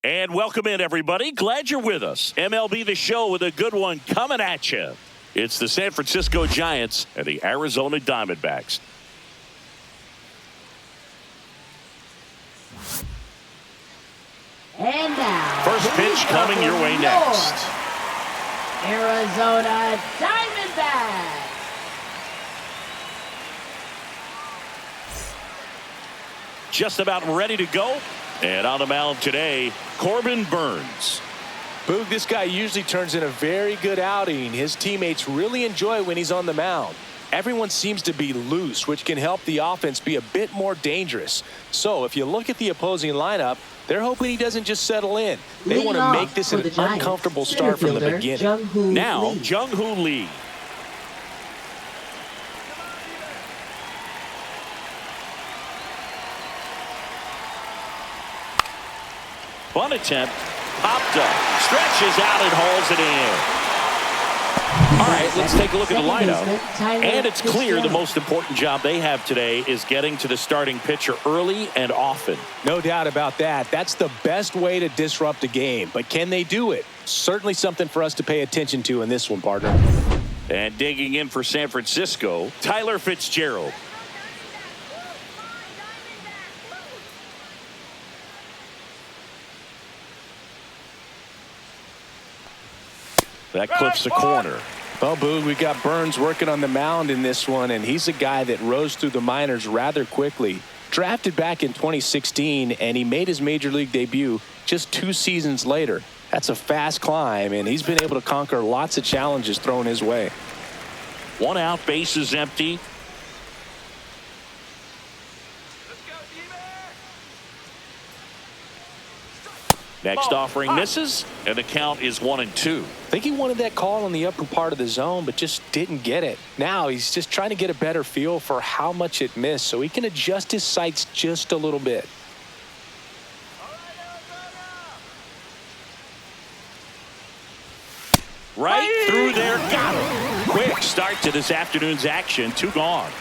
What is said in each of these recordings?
And welcome in, everybody. Glad you're with us. MLB The Show with a good one coming at you. It's the San Francisco Giants and the Arizona Diamondbacks. And now, first pitch coming your way next. Arizona Diamondbacks. Just about ready to go. And on the mound today, Corbin Burnes. Boog, this guy usually turns in a very good outing. His teammates really enjoy when he's on the mound. Everyone seems to be loose, which can help the offense be a bit more dangerous. So if you look at the opposing lineup, they're hoping he doesn't just settle in. They want to make this an uncomfortable start from the beginning. Now, Jung-Hoo Lee. Bunt attempt, popped up, stretches out and hauls it in. All right, let's take a look at the lineup. And it's clear the most important job they have today is getting to the starting pitcher early and often. No doubt about that. That's the best way to disrupt a game. But can they do it? Certainly something for us to pay attention to in this one, partner. And digging in for San Francisco, Tyler Fitzgerald. That clips the corner. Well, Boog, we got Burnes working on the mound in this one, and he's a guy that rose through the minors rather quickly. Drafted back in 2016, and he made his major league debut just 2 seasons later. That's a fast climb, and he's been able to conquer lots of challenges thrown his way. 1 out, base is empty. Next offering misses, and the count is 1-2. I think he wanted that call on the upper part of the zone, but just didn't get it. Now he's just trying to get a better feel for how much it missed so he can adjust his sights just a little bit. Right through there, got him. Quick start to this afternoon's action, 2 gone.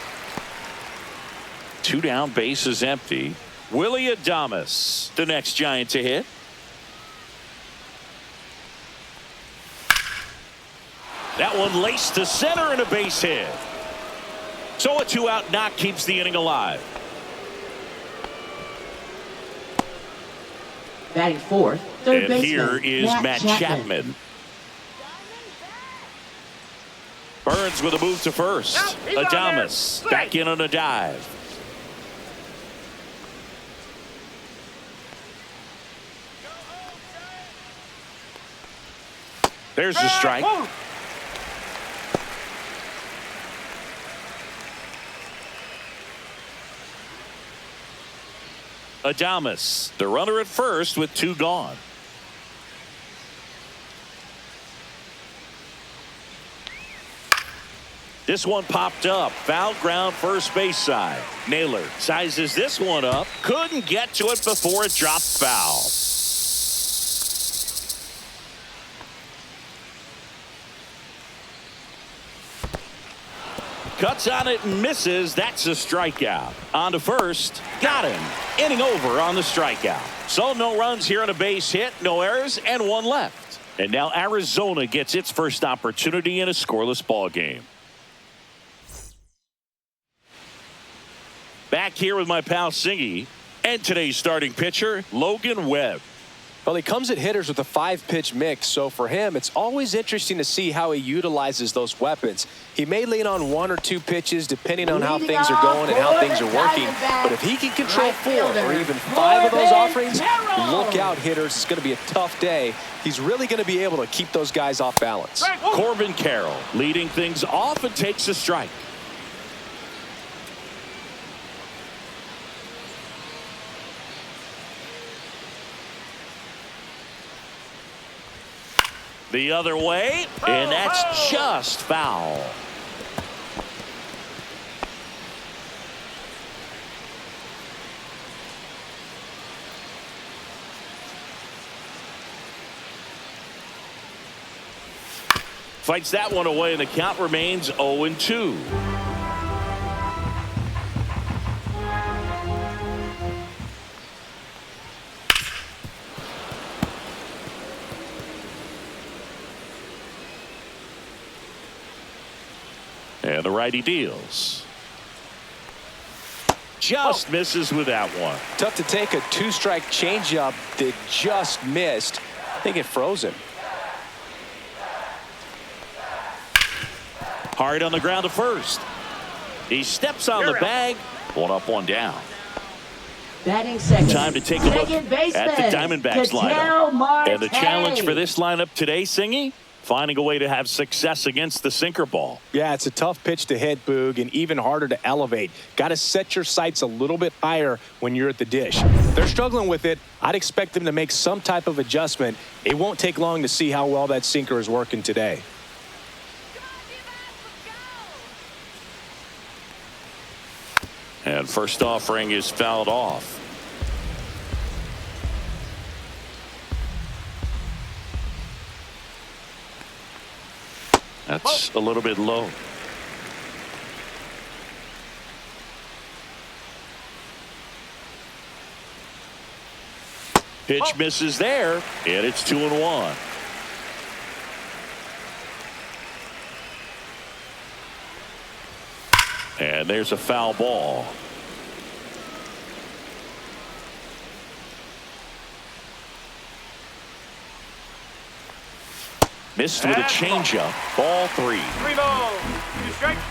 2 down, base is empty. Willy Adames, the next Giant to hit. That one laced to center and a base hit. So a 2-out knock keeps the inning alive. Batting fourth, third baseman. And here is Matt Chapman. Burnes with a move to first. Adames back in on a dive. There's the strike. Adames, the runner at first with 2 gone. This one popped up. Foul ground first base side. Naylor sizes this one up. Couldn't get to it before it dropped foul. Cuts on it and misses. That's a strikeout. On to first. Got him. Inning over on the strikeout. So no runs here on a base hit. No errors and 1 left. And now Arizona gets its first opportunity in a scoreless ball game. Back here with my pal Singy and today's starting pitcher, Logan Webb. Well, he comes at hitters with a 5-pitch mix, so for him, it's always interesting to see how he utilizes those weapons. He may lean on 1 or 2 pitches depending on how things are going and how things are working, but if he can control 4 or even 5 of those offerings, look out, hitters. It's going to be a tough day. He's really going to be able to keep those guys off balance. Corbin Carroll leading things off and takes a strike. The other way, and that's just foul. Fights that one away, and the count remains 0-2. And the righty deals. Just misses with that one. Tough to take a two-strike changeup that just missed. I think it froze him. Hard on the ground to first. He steps on the bag. One up, one down. Batting second. Time to take a look at the Diamondbacks lineup. And the challenge for this lineup today, Singy, finding a way to have success against the sinker ball. Yeah, it's a tough pitch to hit, Boog, and even harder to elevate. Got to set your sights a little bit higher when you're at the dish. They're struggling with it. I'd expect them to make some type of adjustment. It won't take long to see how well that sinker is working today. And first offering is fouled off. That's a little bit low. Pitch misses there, and it's 2-1. And there's a foul ball. Missed with a changeup. Ball 3. 3 balls. 2 strikes.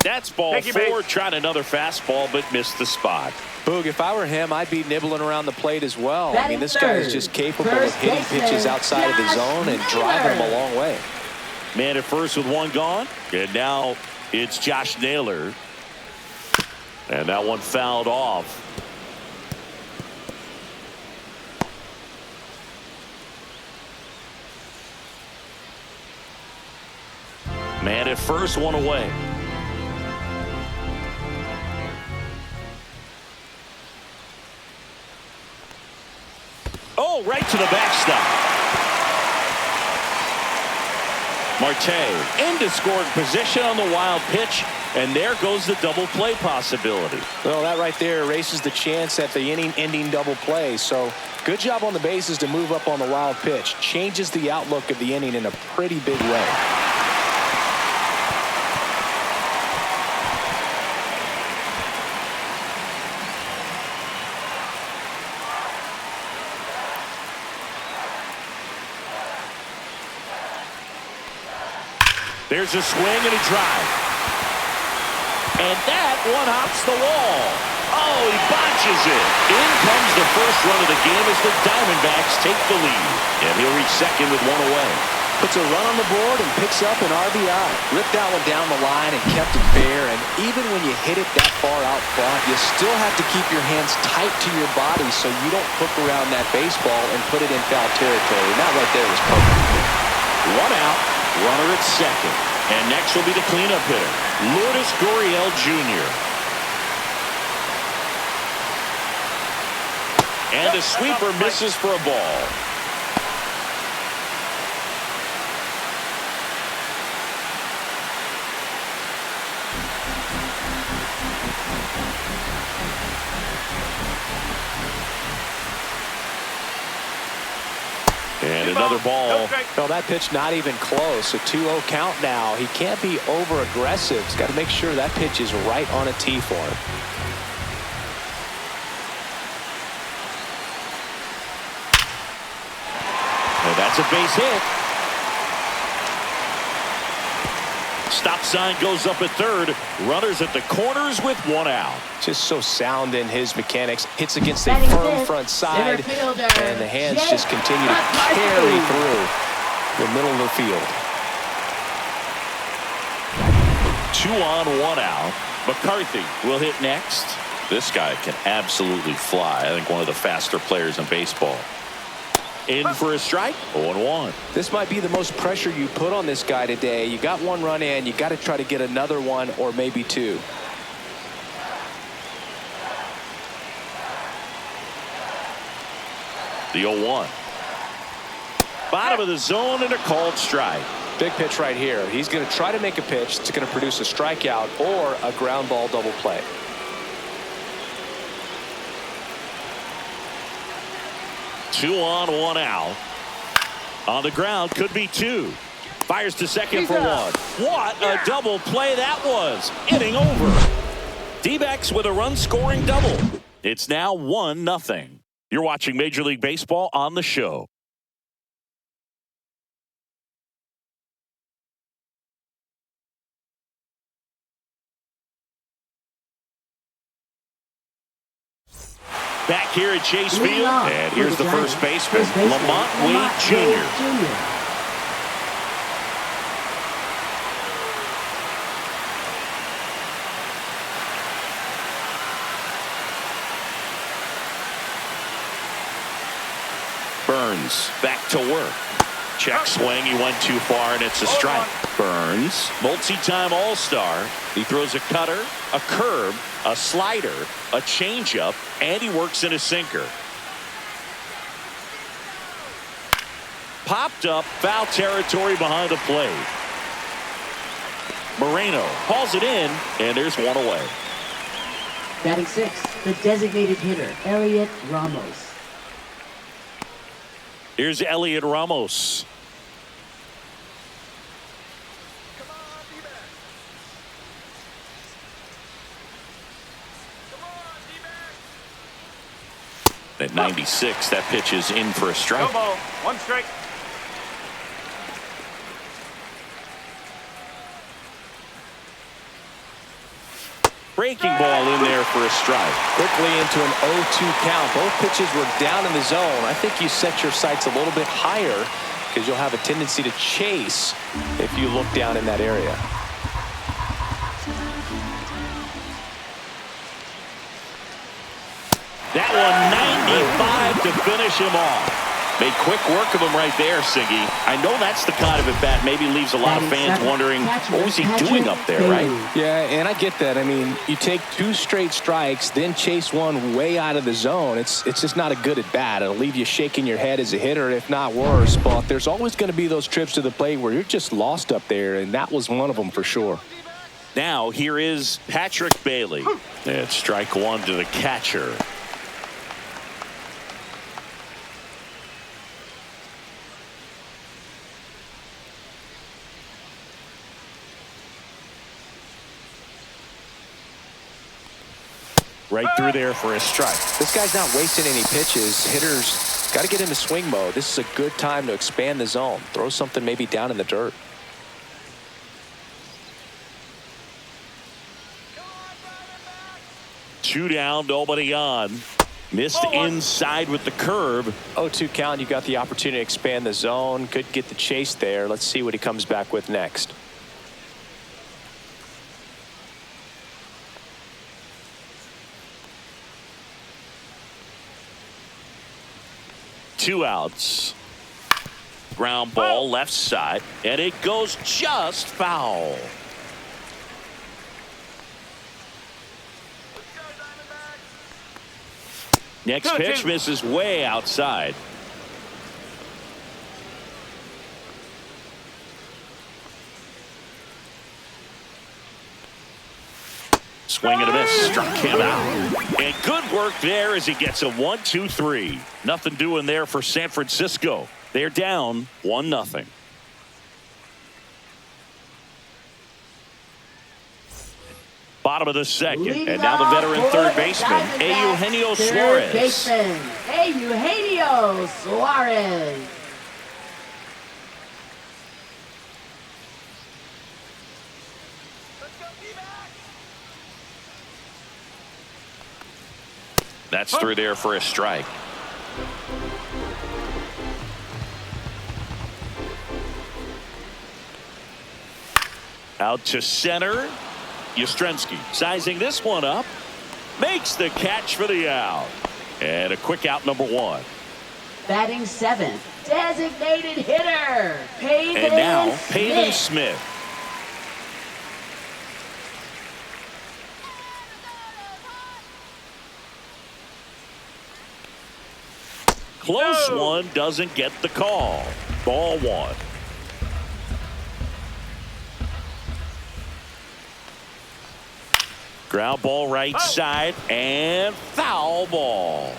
That's ball 4. Tried another fastball, but missed the spot. Boog, if I were him, I'd be nibbling around the plate as well. I mean, this guy is just capable of hitting pitches outside of the zone and driving them a long way. Man at first with one gone. And now it's Josh Naylor. And that one fouled off. Man at first, one away. Oh, right to the backstop. Marte into scoring position on the wild pitch, and there goes the double play possibility. Well, that right there erases the chance at the inning-ending double play. So good job on the bases to move up on the wild pitch. Changes the outlook of the inning in a pretty big way. There's a swing and a drive. And that one hops the wall. Oh, he botches it. In comes the first run of the game as the Diamondbacks take the lead. And he'll reach second with one away. Puts a run on the board and picks up an RBI. Ripped that one down the line and kept it fair. And even when you hit it that far out front, you still have to keep your hands tight to your body so you don't hook around that baseball and put it in foul territory. And that right there was perfect. One out. Runner at second. And next will be the cleanup hitter, Lourdes Gurriel Jr. And a sweeper misses for a ball. And another ball. Well, that pitch not even close. A 2-0 count now. He can't be over-aggressive. He's got to make sure that pitch is right on a tee for him. And that's a base hit. Stop sign goes up at third. Runners at the corners with one out. Just so sound in his mechanics. Hits against a firm front side. And the hands just continue to carry through the middle of the field. 2 on, 1 out. McCarthy will hit next. This guy can absolutely fly. I think one of the faster players in baseball. In for a strike. 0-1. This might be the most pressure you put on this guy today. You got one run in. You got to try to get another one or maybe two. The 0-1. Bottom of the zone and a called strike. Big pitch right here. He's going to try to make a pitch that's going to produce a strikeout or a ground ball double play. Two 2 on, 1 out. On the ground, could be 2. Fires to second for 1. What a double play that was. Inning over. D-backs with a run-scoring double. It's now 1-0. You're watching Major League Baseball on the show. Back here at Chase Field, and here's the first baseman, Lamont Wade Jr. Burns back to work. Check swing. He went too far, and it's a strike. Burns, multi-time All-Star. He throws a cutter, a curve, a slider, a changeup, and he works in a sinker. Popped up, foul territory behind the plate. Moreno hauls it in, and there's one away. Batting 6, the designated hitter, Elliot Ramos. Here's Elliot Ramos. At 96, that pitch is in for a strike. No ball. 1 strike. Breaking ball in there for a strike. Quickly into an 0-2 count. Both pitches were down in the zone. I think you set your sights a little bit higher because you'll have a tendency to chase if you look down in that area. That one 95 to finish him off. Made quick work of him right there, Siggy. I know that's the kind of at bat maybe leaves a lot of fans wondering what was he doing up there, right? Yeah, and I get that. I mean, you take 2 straight strikes, then chase one way out of the zone. It's just not a good at bat. It'll leave you shaking your head as a hitter, if not worse. But there's always going to be those trips to the plate where you're just lost up there, and that was one of them for sure. Now here is Patrick Bailey. It's strike 1 to the catcher. Right through there for a strike. This guy's not wasting any pitches. Hitters got to get into swing mode. This is a good time to expand the zone. Throw something maybe down in the dirt. Two down, nobody on. Missed inside with the curve. 0-2 count. You got the opportunity to expand the zone. Could get the chase there. Let's see what he comes back with next. Two outs. Ground ball left side, and it goes just foul. Next pitch misses way outside. Swing and a miss, struck him out. And good work there as he gets a 1-2-3. Nothing doing there for San Francisco. They're down 1-0. Bottom of the second, and now the veteran third baseman, Eugenio Suarez. Eugenio Suarez. That's through there for a strike. Out to center. Yastrzemski sizing this one up. Makes the catch for the out. And a quick out, number 1. Batting 7th, designated hitter, Pavin And now, Smith. Pavin Smith. Close one, doesn't get the call. Ball 1. Ground ball right side, and foul ball.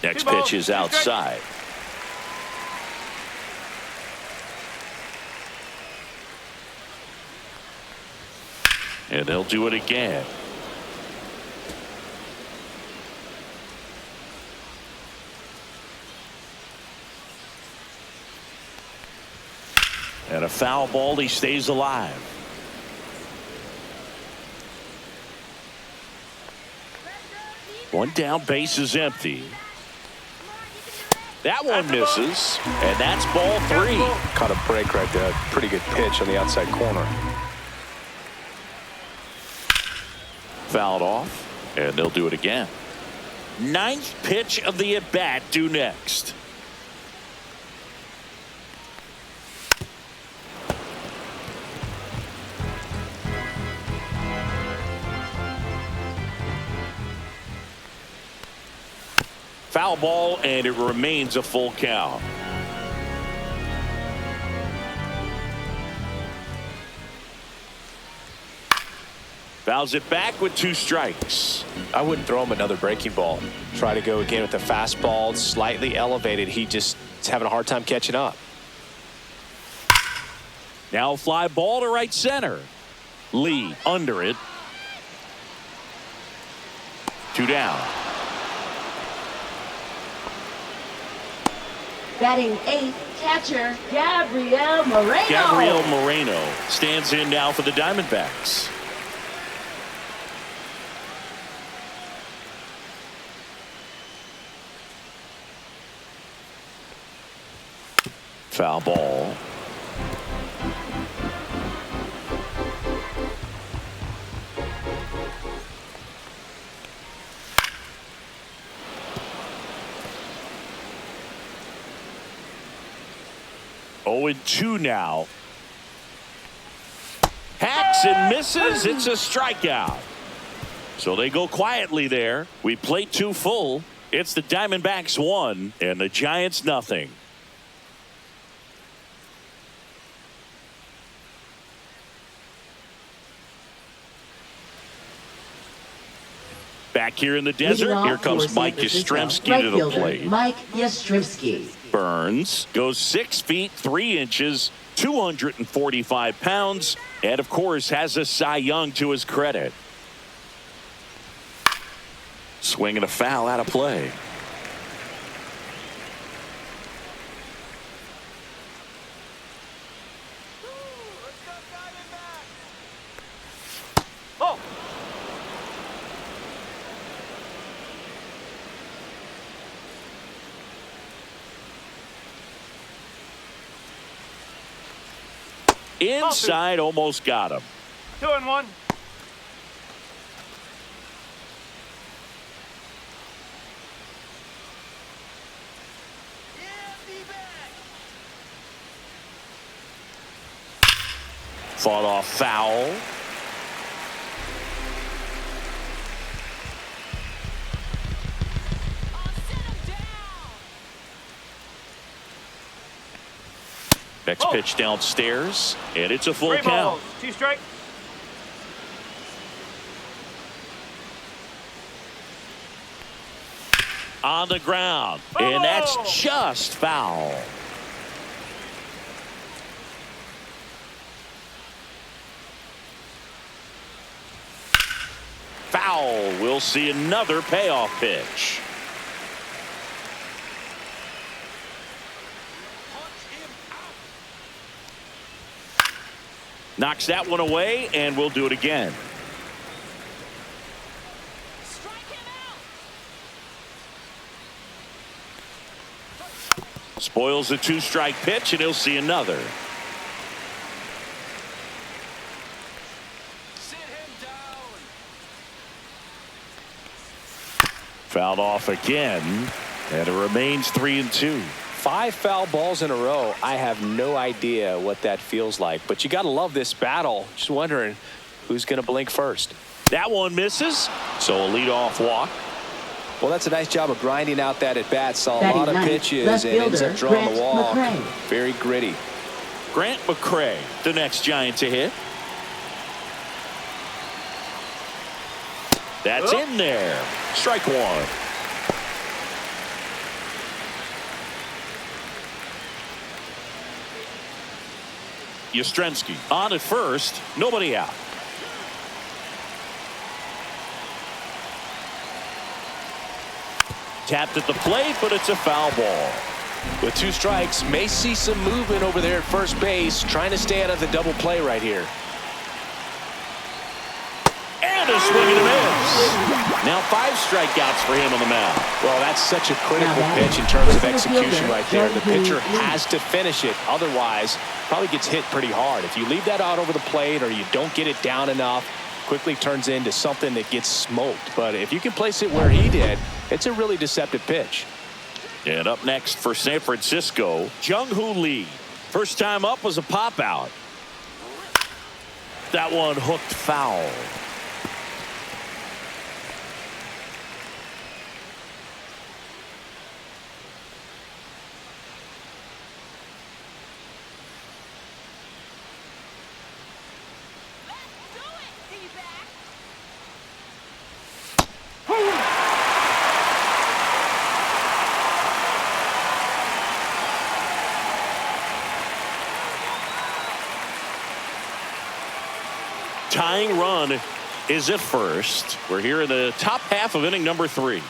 Next pitch is outside. And they'll do it again. And a foul ball. He stays alive. One down, base is empty. That one misses, and that's ball 3. Caught a break right there. Pretty good pitch on the outside corner. Fouled off, and they'll do it again. 9th pitch of the at-bat due next. Foul ball, and it remains a full count. Fouls it back with 2 strikes. I wouldn't throw him another breaking ball. Try to go again with the fastball, slightly elevated. He just is having a hard time catching up. Now fly ball to right center. Lee under it. 2 down. Batting 8th, catcher Gabriel Moreno. Gabriel Moreno stands in now for the Diamondbacks. Foul ball. Oh, and 2 now. Hacks and misses. It's a strikeout. So they go quietly there. We play 2 full. It's the Diamondbacks 1 and the Giants nothing. Back here in the desert, here comes Mike Yastrzemski to the plate. Mike Yastrzemski. Burns goes 6 feet 3 inches, 245 pounds, and of course has a Cy Young to his credit. Swinging a foul out of play. Inside, almost got him. 2-1. Fought off foul. Next pitch downstairs, and it's a full 3 count. balls, 2 strikes. On the ground, and that's just foul. Foul. We'll see another payoff pitch. Knocks that one away, and we'll do it again. Spoils the 2-strike pitch, and he'll see another. Fouled off again, and it remains 3-2. 5 foul balls in a row. I have no idea what that feels like, but you got to love this battle. Just wondering who's going to blink first. That one misses, so a leadoff walk. Well, that's a nice job of grinding out that at bat. Saw a Batting lot of 9th, pitches left and ends fielder, up drawing Grant the walk. McCray. Very gritty. Grant McCray, the next Giant to hit. That's in there. Strike 1. Yastrzemski on at first, nobody out. Tapped at the plate, but it's a foul ball. With 2 strikes, may see some movement over there at first base, trying to stay out of the double play right here. And a swing and a miss. Now 5 strikeouts for him on the mound. Well, that's such a critical pitch in terms of execution right there. The pitcher has to finish it. Otherwise, probably gets hit pretty hard. If you leave that out over the plate or you don't get it down enough, quickly turns into something that gets smoked. But if you can place it where he did, it's a really deceptive pitch. And up next for San Francisco, Jung-Hoo Lee. First time up was a pop out. That one hooked foul. Tying run is at first. We're here in the top half of inning number 3.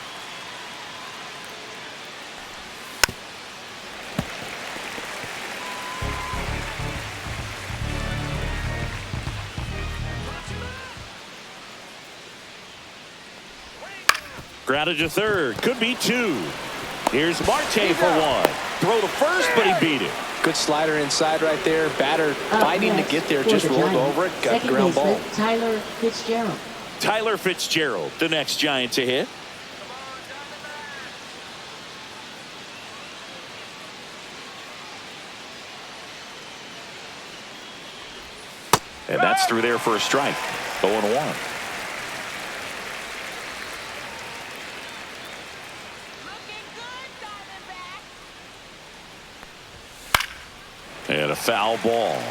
Grounded to third. Could be 2. Here's Marte for 1. Throw to first, but he beat it. Good slider inside right there. Batter fighting to get there, just rolled over it. Got the ground ball. Tyler Fitzgerald. Tyler Fitzgerald, the next Giant to hit. And that's through there for a strike. 0-1. And a foul ball.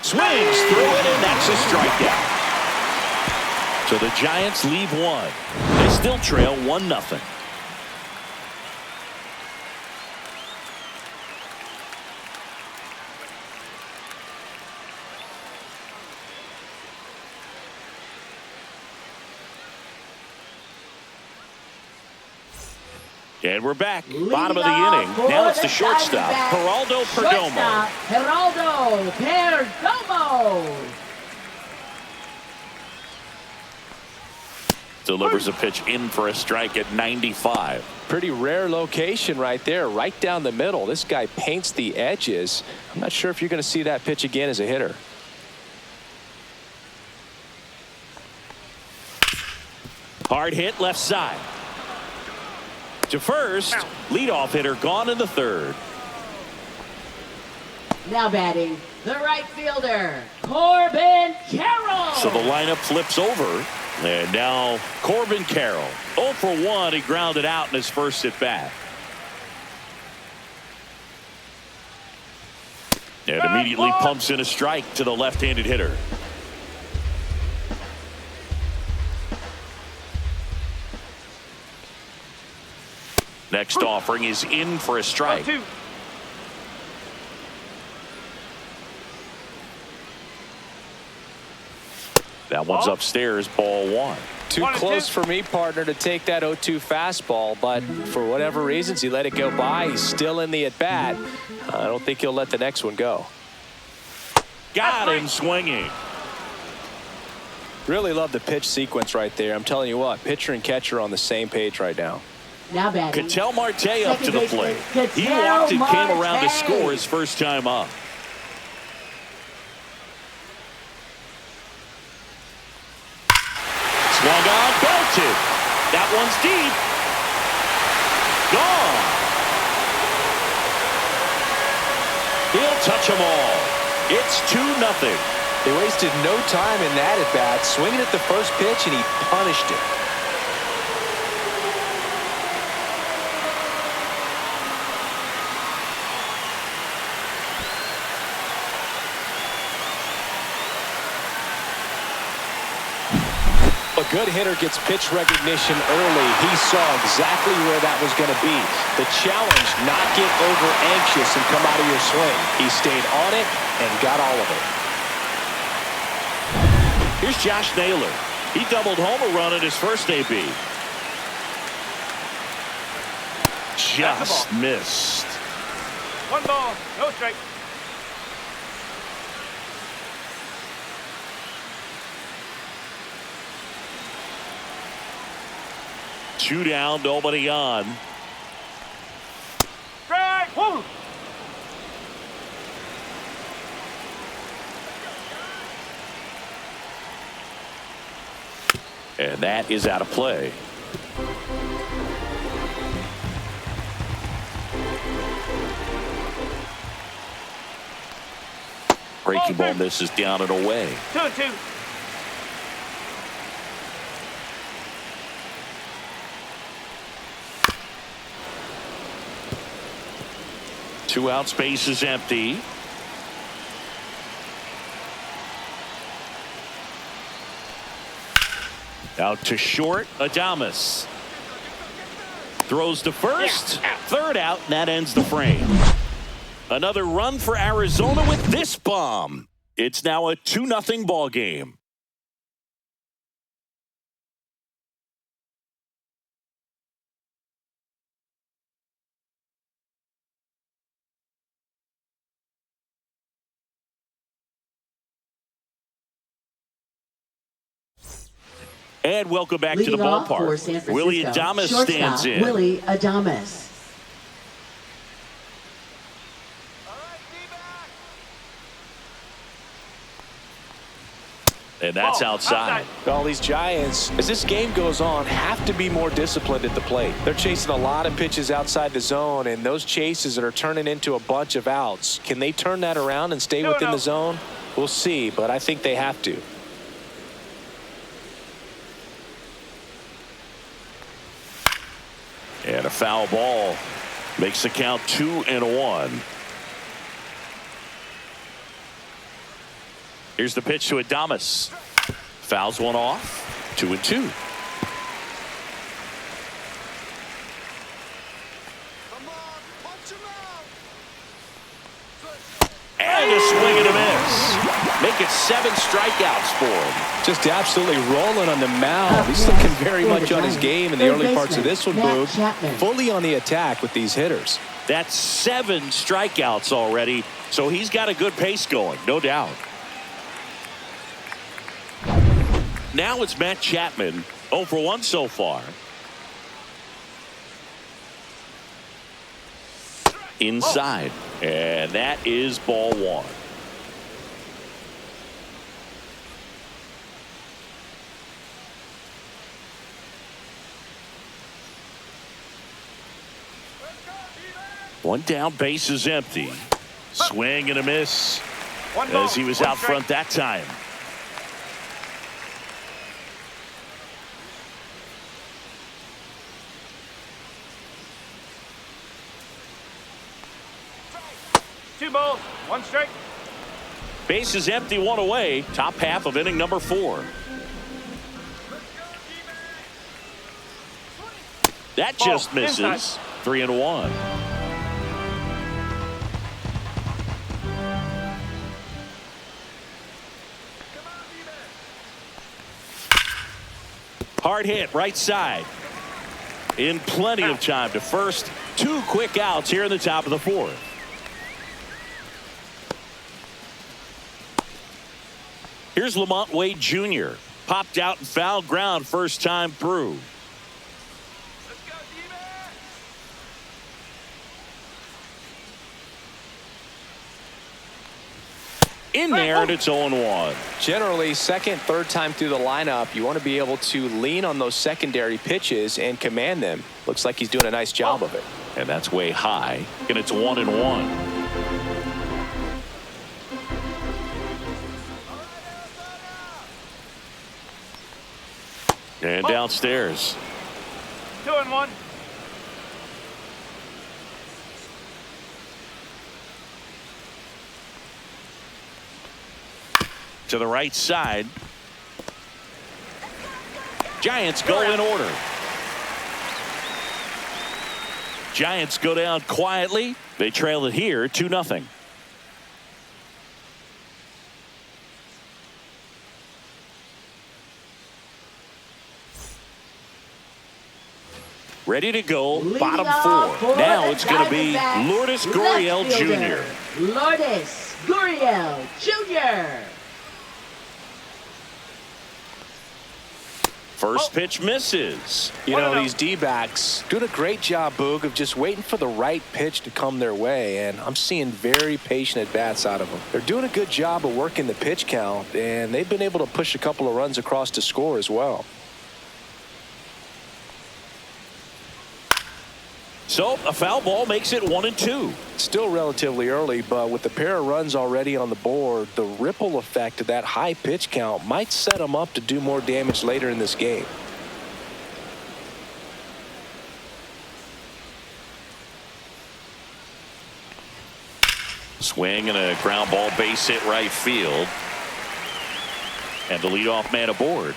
Swings through it, and that's a strikeout. So the Giants leave 1. They still trail 1-0. And we're back. Bottom of the inning. Now it's the shortstop, Geraldo Perdomo. Geraldo Perdomo. Delivers a pitch in for a strike at 95. Pretty rare location right there, right down the middle. This guy paints the edges. I'm not sure if you're going to see that pitch again as a hitter. Hard hit left side. To first, leadoff hitter gone in the 3rd. Now batting, the right fielder, Corbin Carroll. So the lineup flips over, and now Corbin Carroll. 0 for 1, he grounded out in his first at bat. And immediately pumps in a strike to the left-handed hitter. Next offering is in for a strike. That one's upstairs, ball 1. Too close for me, partner, to take that 0-2 fastball, but for whatever reasons, he let it go by. He's still in the at-bat. I don't think he'll let the next one go. Got him swinging. Really love the pitch sequence right there. I'm telling you what, pitcher and catcher on the same page right now. Now batting. Ketel Marte up to the plate. He walked and came around to score his first time up. Swung on, belted. That one's deep. Gone. He'll touch them all. It's 2-0. They wasted no time in that at bat, swinging at the first pitch, and he punished it. a good hitter gets pitch recognition early, he saw exactly where that was going to be. The challenge, not get over anxious and come out of your swing. He stayed on it and got all of it. Here's Josh Naylor. He doubled home a run at his first AB. Just missed. 1 ball, no strike. Two down, nobody on. Strike. Woo. And that is out of play. Breaking ball misses down and away. 2-2. Two out, space is empty. Out to short, Adames. Throws to first. Third out, and that ends the frame. Another run for Arizona with this bomb. It's now a 2-0 ball game. And welcome back to the ballpark. Willie Adames stands in. Willie Adames. And that's outside. All these Giants, as this game goes on, have to be more disciplined at the plate. They're chasing a lot of pitches outside the zone, and those chases that are turning into a bunch of outs. Can they turn that around and stay within the zone? We'll see, but I think they have to. And a foul ball makes the count 2-1. Here's the pitch to Adames. Fouls one off. 2-2. And a swing and a miss. Make it 7 strikeouts for him. Just absolutely rolling on the mound. He's looking very much on his game in the early parts of this one, Boog. Fully on the attack with these hitters. That's 7 strikeouts already, so he's got a good pace going, no doubt. Now it's Matt Chapman, 0 for 1 so far. Inside, and that is ball 1. One down, base is empty. Swing and a miss as he was out front that time. Two balls, 1 strike. Base is empty, 1 away. Top half of inning number 4. That just misses. 3-1. Hard hit, right side. In plenty of time to first. 2 quick outs here in the top of the 4th. Here's Lamont Wade Jr. Popped out and foul ground first time through. In there, and it's 0-1. Generally, second, third time through the lineup, you want to be able to lean on those secondary pitches and command them. Looks like he's doing a nice job of it. And that's way high. And it's 1-1. And downstairs. 2-1. To the right side. Giants go in order. Giants go down quietly. They trail it here 2-0. Ready to go, Leading bottom off four. for Now the it's going to be Diamondbacks, Lourdes left Gurriel fielder, Jr. Lourdes Gurriel Jr. First pitch misses. You know, these D-backs doing a great job, Boog, of just waiting for the right pitch to come their way, and I'm seeing very patient at-bats out of them. They're doing a good job of working the pitch count, and they've been able to push a couple of runs across to score as well. So a foul ball makes it 1-2. Still relatively early, but with the pair of runs already on the board, the ripple effect of that high pitch count might set them up to do more damage later in this game. Swing and a ground ball, base hit right field. And the leadoff man aboard.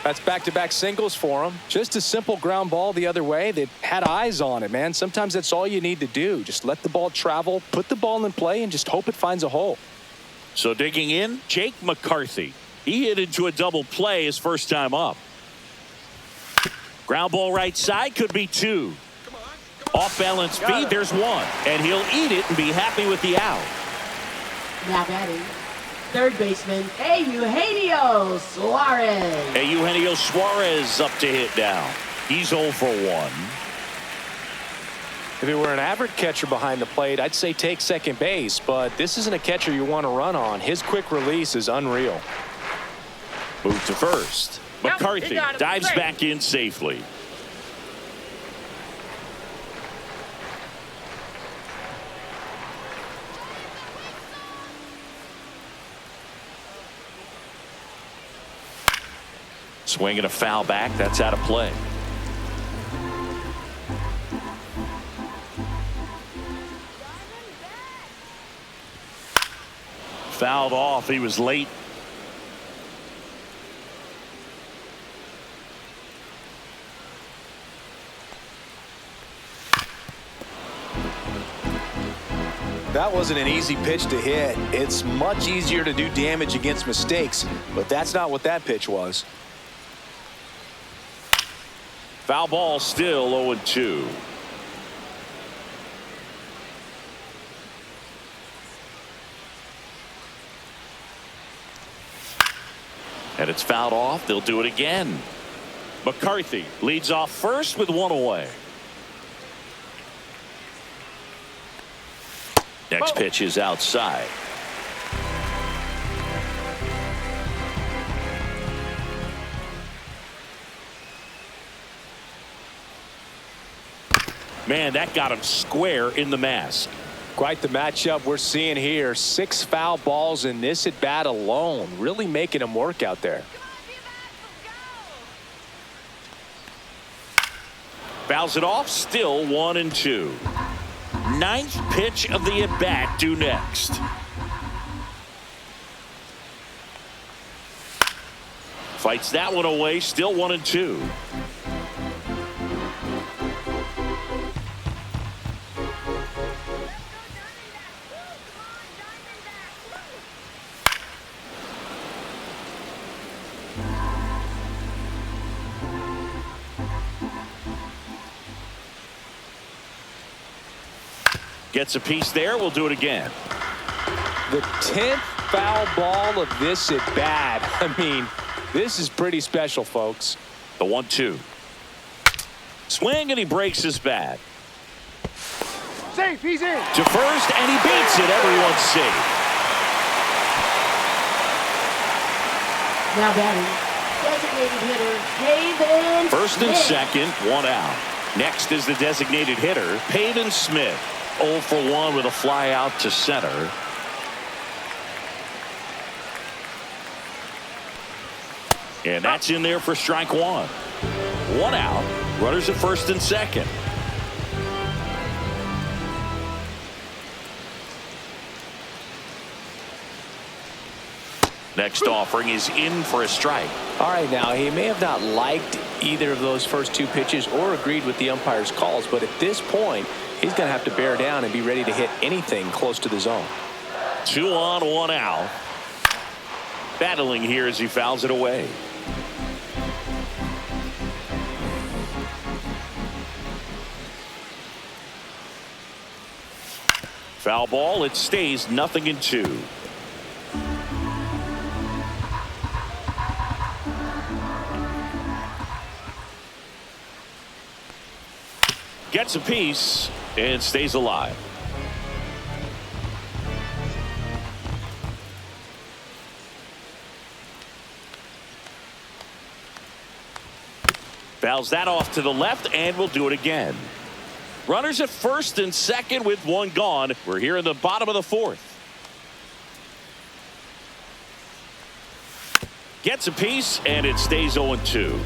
That's back-to-back singles for him. Just a simple ground ball the other way. They had eyes on it, man. Sometimes that's all you need to do. Just let the ball travel, put the ball in play, and just hope it finds a hole. So digging in, Jake McCarthy. He hit into a double play his first time up. Ground ball right side, could be 2. Off balance speed, there's 1. And he'll eat it and be happy with the out. Now batting, third baseman, Eugenio Suarez. Eugenio Suarez up to hit now. He's 0 for 1. If it were an average catcher behind the plate, I'd say take second base, but this isn't a catcher you want to run on. His quick release is unreal. Move to first. Yep, McCarthy he got it. dives Great. back in safely. Swinging a foul back. That's out of play. Fouled off. He was late. That wasn't an easy pitch to hit. It's much easier to do damage against mistakes, but that's not what that pitch was. Foul ball, still 0-2. And it's fouled off. They'll do it again. McCarthy leads off first with 1 away. Next pitch is outside. Man, that got him square in the mask. Quite the matchup we're seeing here. 6 foul balls in this at bat alone, really making him work out there. Fouls it off, still 1-2. 9th pitch of the at bat due next. Fights that one away, still 1-2. Gets a piece there. We'll do it again. The 10th foul ball of this at bat. I mean, this is pretty special, folks. The 1-2. Swing, and he breaks his bat. Safe, he's in. To first, and he beats it. Everyone's safe. Now batting, designated hitter, Pavin First and Smith. second, 1 out. Next is the designated hitter, Pavin Smith. 0 for 1 with a fly out to center. And that's in there for strike 1. 1 out. Runners at first and second. Next offering is in for a strike. All right, now he may have not liked either of those first two pitches or agreed with the umpire's calls, but at this point, he's going to have to bear down and be ready to hit anything close to the zone. 2 on, 1 out. Battling here as he fouls it away. Foul ball. It stays 0-2. Gets a piece and stays alive. Fouls that off to the left, and we'll do it again. Runners at first and second with 1 gone. We're here in the bottom of the 4th. Gets a piece, and it stays 0-2.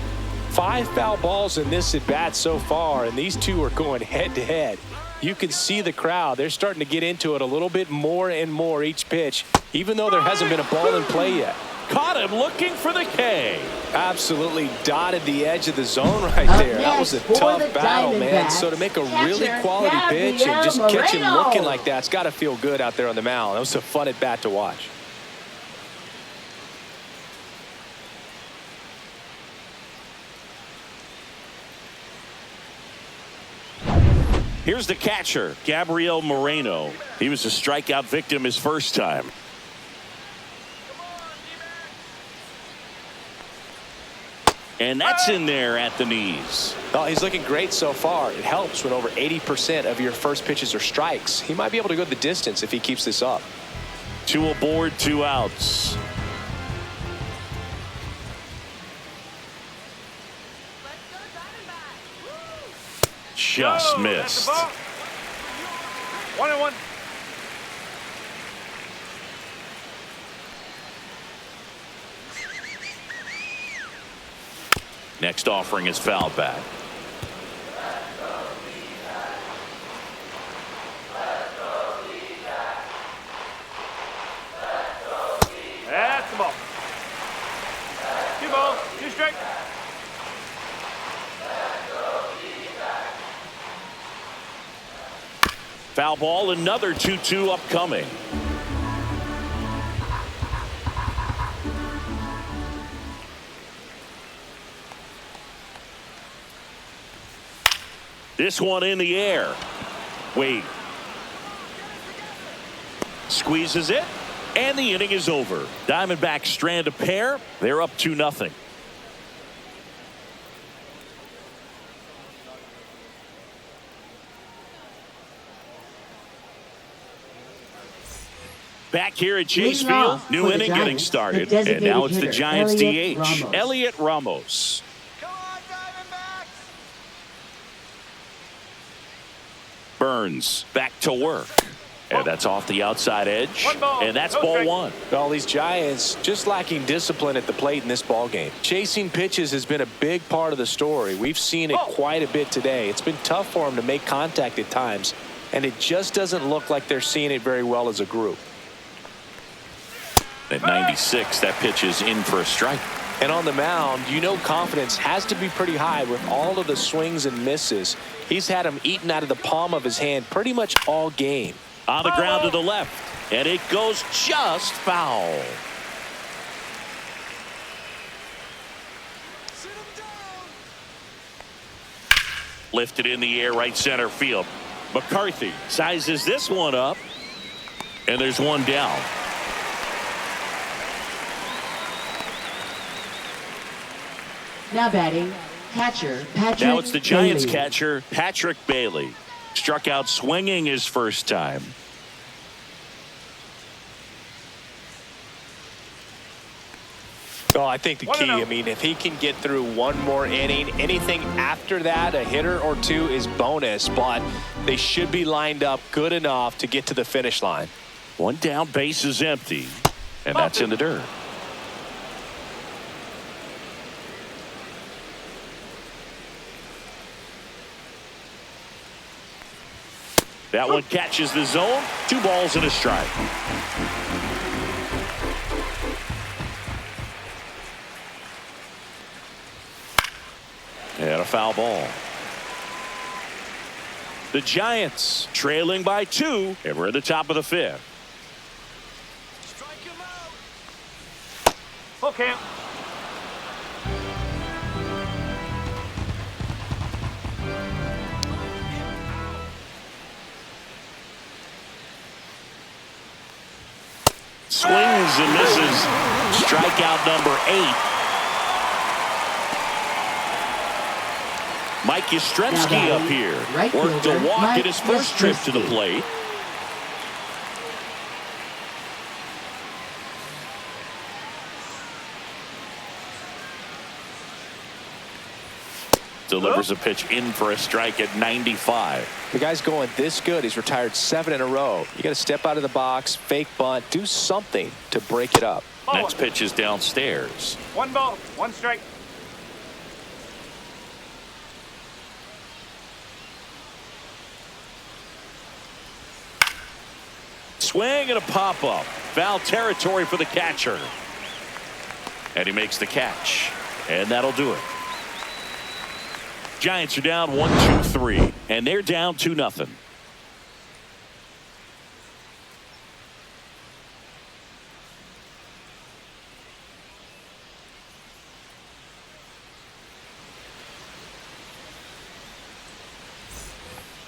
5 foul balls in this at bat so far, and these two are going head to head. You can see the crowd. They're starting to get into it a little bit more and more each pitch, even though there hasn't been a ball in play yet. Caught him looking for the K. Absolutely dotted the edge of the zone right there. That was a tough battle, man. So to make a really quality pitch and just catch him looking like that, it's got to feel good out there on the mound. That was a fun at bat to watch. Here's the catcher, Gabriel Moreno. He was a strikeout victim his first time. And that's in there at the knees. Oh, he's looking great so far. It helps when over 80% of your first pitches are strikes. He might be able to go the distance if he keeps this up. 2 aboard, 2 outs. Just missed. 1-1. Next offering is fouled back. That's the ball. 2 balls, 2 strikes. Foul ball, another 2-2 upcoming. This one in the air. Wait. Squeezes it, and the inning is over. Diamondbacks strand a pair. They're up 2-0. Back here at Chase Field, new inning getting started, and now it's the Giants DH, Elliot Ramos. Come on, Diamondbacks! Burns back to work, and that's off the outside edge, and that's ball 1. All these Giants just lacking discipline at the plate in this ball game. Chasing pitches has been a big part of the story. We've seen it quite a bit today. It's been tough for them to make contact at times, and it just doesn't look like they're seeing it very well as a group. At 96, that pitch is in for a strike. And on the mound, you know confidence has to be pretty high with all of the swings and misses. He's had them eaten out of the palm of his hand pretty much all game. On the ground to the left, and it goes just foul. Lifted in the air, right center field. McCarthy sizes this one up, and there's one down. Now batting, catcher Patrick Now it's the Giants Bailey. catcher, Patrick Bailey. Struck out swinging his first time. Oh, I think the key, I mean, if he can get through one more inning, anything after that, a hitter or two is bonus, but they should be lined up good enough to get to the finish line. One down, base is empty, and that's in the dirt. That one catches the zone. 2 balls and a strike. And a foul ball. The Giants trailing by 2, and we're at the top of the 5th. Strike him out. Full count. Swings and misses. Strikeout number 8. Mike Yastrzemski up here. Worked a walk in his first trip to the plate. Delivers a pitch in for a strike at 95. The guy's going this good. He's retired 7 in a row. You got to step out of the box, fake bunt, do something to break it up. Next pitch is downstairs. 1 ball, 1 strike. Swing and a pop-up. Foul territory for the catcher. And he makes the catch. And that'll do it. Giants are down 1-2-3. And they're down 2-0.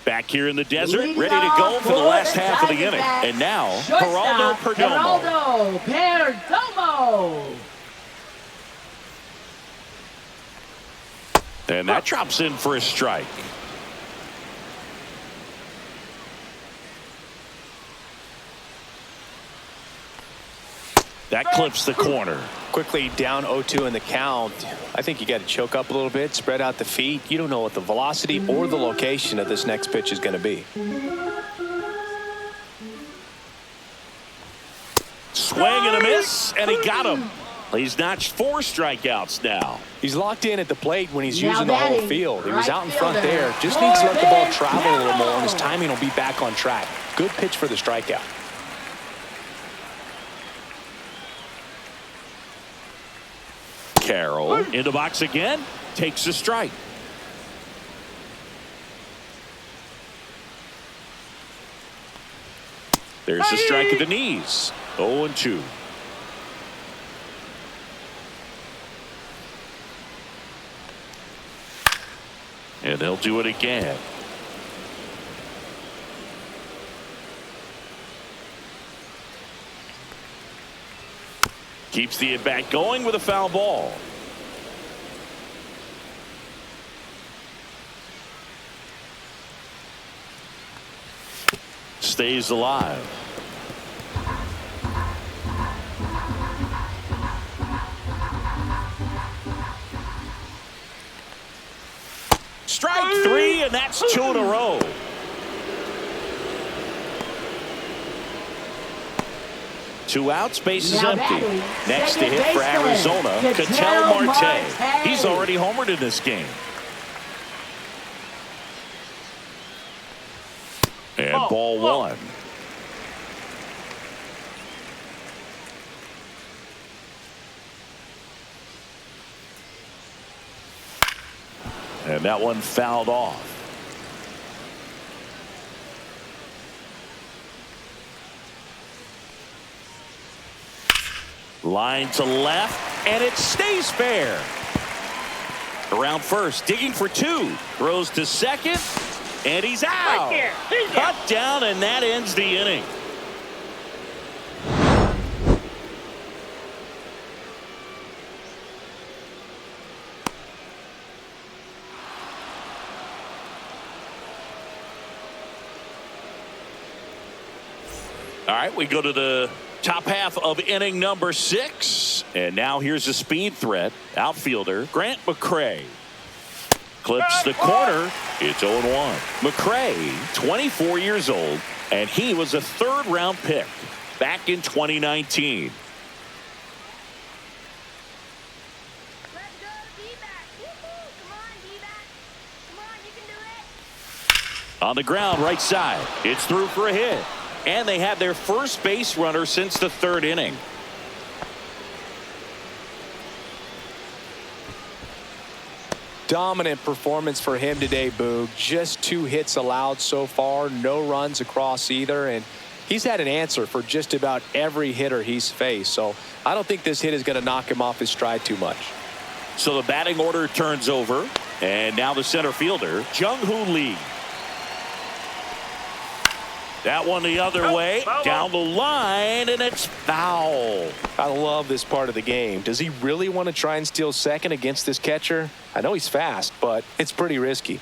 Back here in the desert, ready to go for the last half of the inning. And now, Geraldo Perdomo. And that drops in for a strike. That clips the corner. Quickly down 0-2 in the count. I think you got to choke up a little bit, spread out the feet. You don't know what the velocity or the location of this next pitch is going to be. Swing and a miss, and he got him. He's notched 4 strikeouts now. He's locked in at the plate when he's using the whole field. He was out in front there. Just needs to let the ball travel a little more, and his timing will be back on track. Good pitch for the strikeout. Carroll in the box again, takes a strike. There's a strike at the knees. 0-2. And they'll do it again. Keeps the at-bat going with a foul ball. Stays alive. Strike 3, and that's 2 in a row. Two outs, bases empty. Next to hit for Arizona, Ketel Marte. He's already homered in this game. And ball 1. And that one fouled off. Line to left, and it stays fair. Around first, digging for 2. Throws to second, and he's out. Right there. Cut down, and that ends the inning. All right, we go to the top half of inning number 6. And now here's a speed threat. Outfielder Grant McCray. Clips the corner. It's 0-1. McCray, 24 years old, and he was a 3rd-round pick back in 2019. Let's go, D-back. Woohoo! Come on, D-back. Come on, you can do it. On the ground, right side. It's through for a hit. And they have their first base runner since the 3rd inning. Dominant performance for him today, Boog. Just 2 hits allowed so far, no runs across either, and he's had an answer for just about every hitter he's faced. So I don't think this hit is going to knock him off his stride too much. So the batting order turns over, and now the center fielder, Jung-Hoo Lee. That one the other way, down the line, and it's foul. I love this part of the game. Does he really want to try and steal second against this catcher? I know he's fast, but it's pretty risky.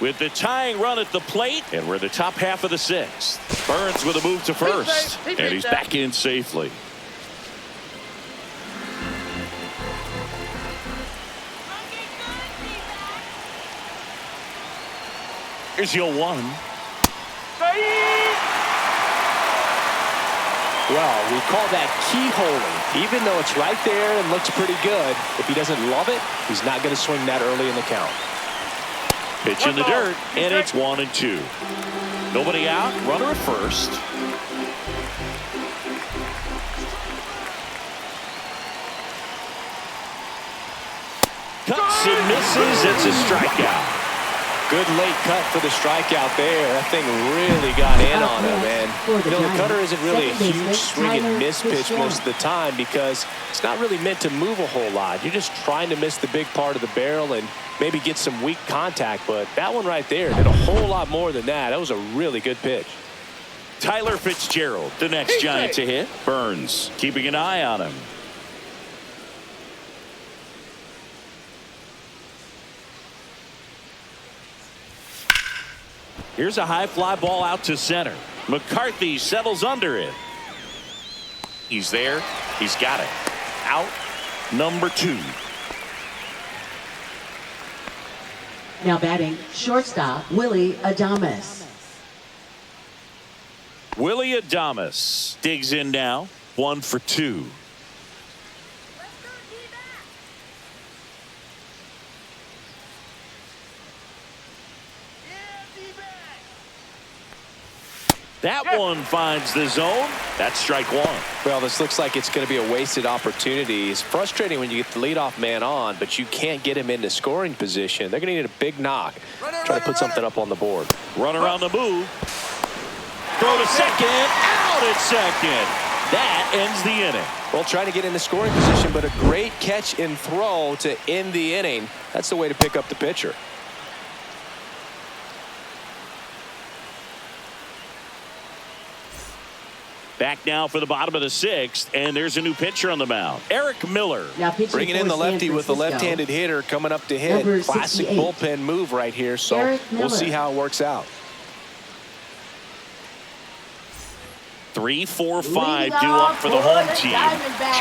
With the tying run at the plate, and we're in the top half of the 6th. Burns with a move to first, and he's back in safely. Here's your 1. Well, we call that keyholing. Even though it's right there and looks pretty good, if he doesn't love it, he's not going to swing that early in the count. Pitch in the dirt, and it's 1-2. Nobody out, runner at first. Cuts and misses, it's a strikeout. Good late cut for the strikeout there. That thing really got in on him. And, you know, the cutter isn't really a huge swing and miss pitch most of the time because it's not really meant to move a whole lot. You're just trying to miss the big part of the barrel and maybe get some weak contact. But that one right there did a whole lot more than that. That was a really good pitch. Tyler Fitzgerald, the next Giant to hit. Burns keeping an eye on him. Here's a high fly ball out to center. McCarthy settles under it. He's there. He's got it. Out number 2. Now batting, shortstop, Willie Adames. Willie Adames digs in now. 1 for 2. That one finds the zone. That's strike 1. Well, this looks like it's going to be a wasted opportunity. It's frustrating when you get the leadoff man on, but you can't get him into scoring position. They're going to need a big knock. Try to put something up on the board. Runner on the move. Throw to second. Out at second. That ends the inning. Well, trying to get into scoring position, but a great catch and throw to end the inning. That's the way to pick up the pitcher. Back now for the bottom of the 6th, and there's a new pitcher on the mound. Eric Miller. Bringing in the lefty with the left-handed hitter coming up to hit. Classic bullpen move right here, so we'll see how it works out. 3, 4, 5 due up for the home team.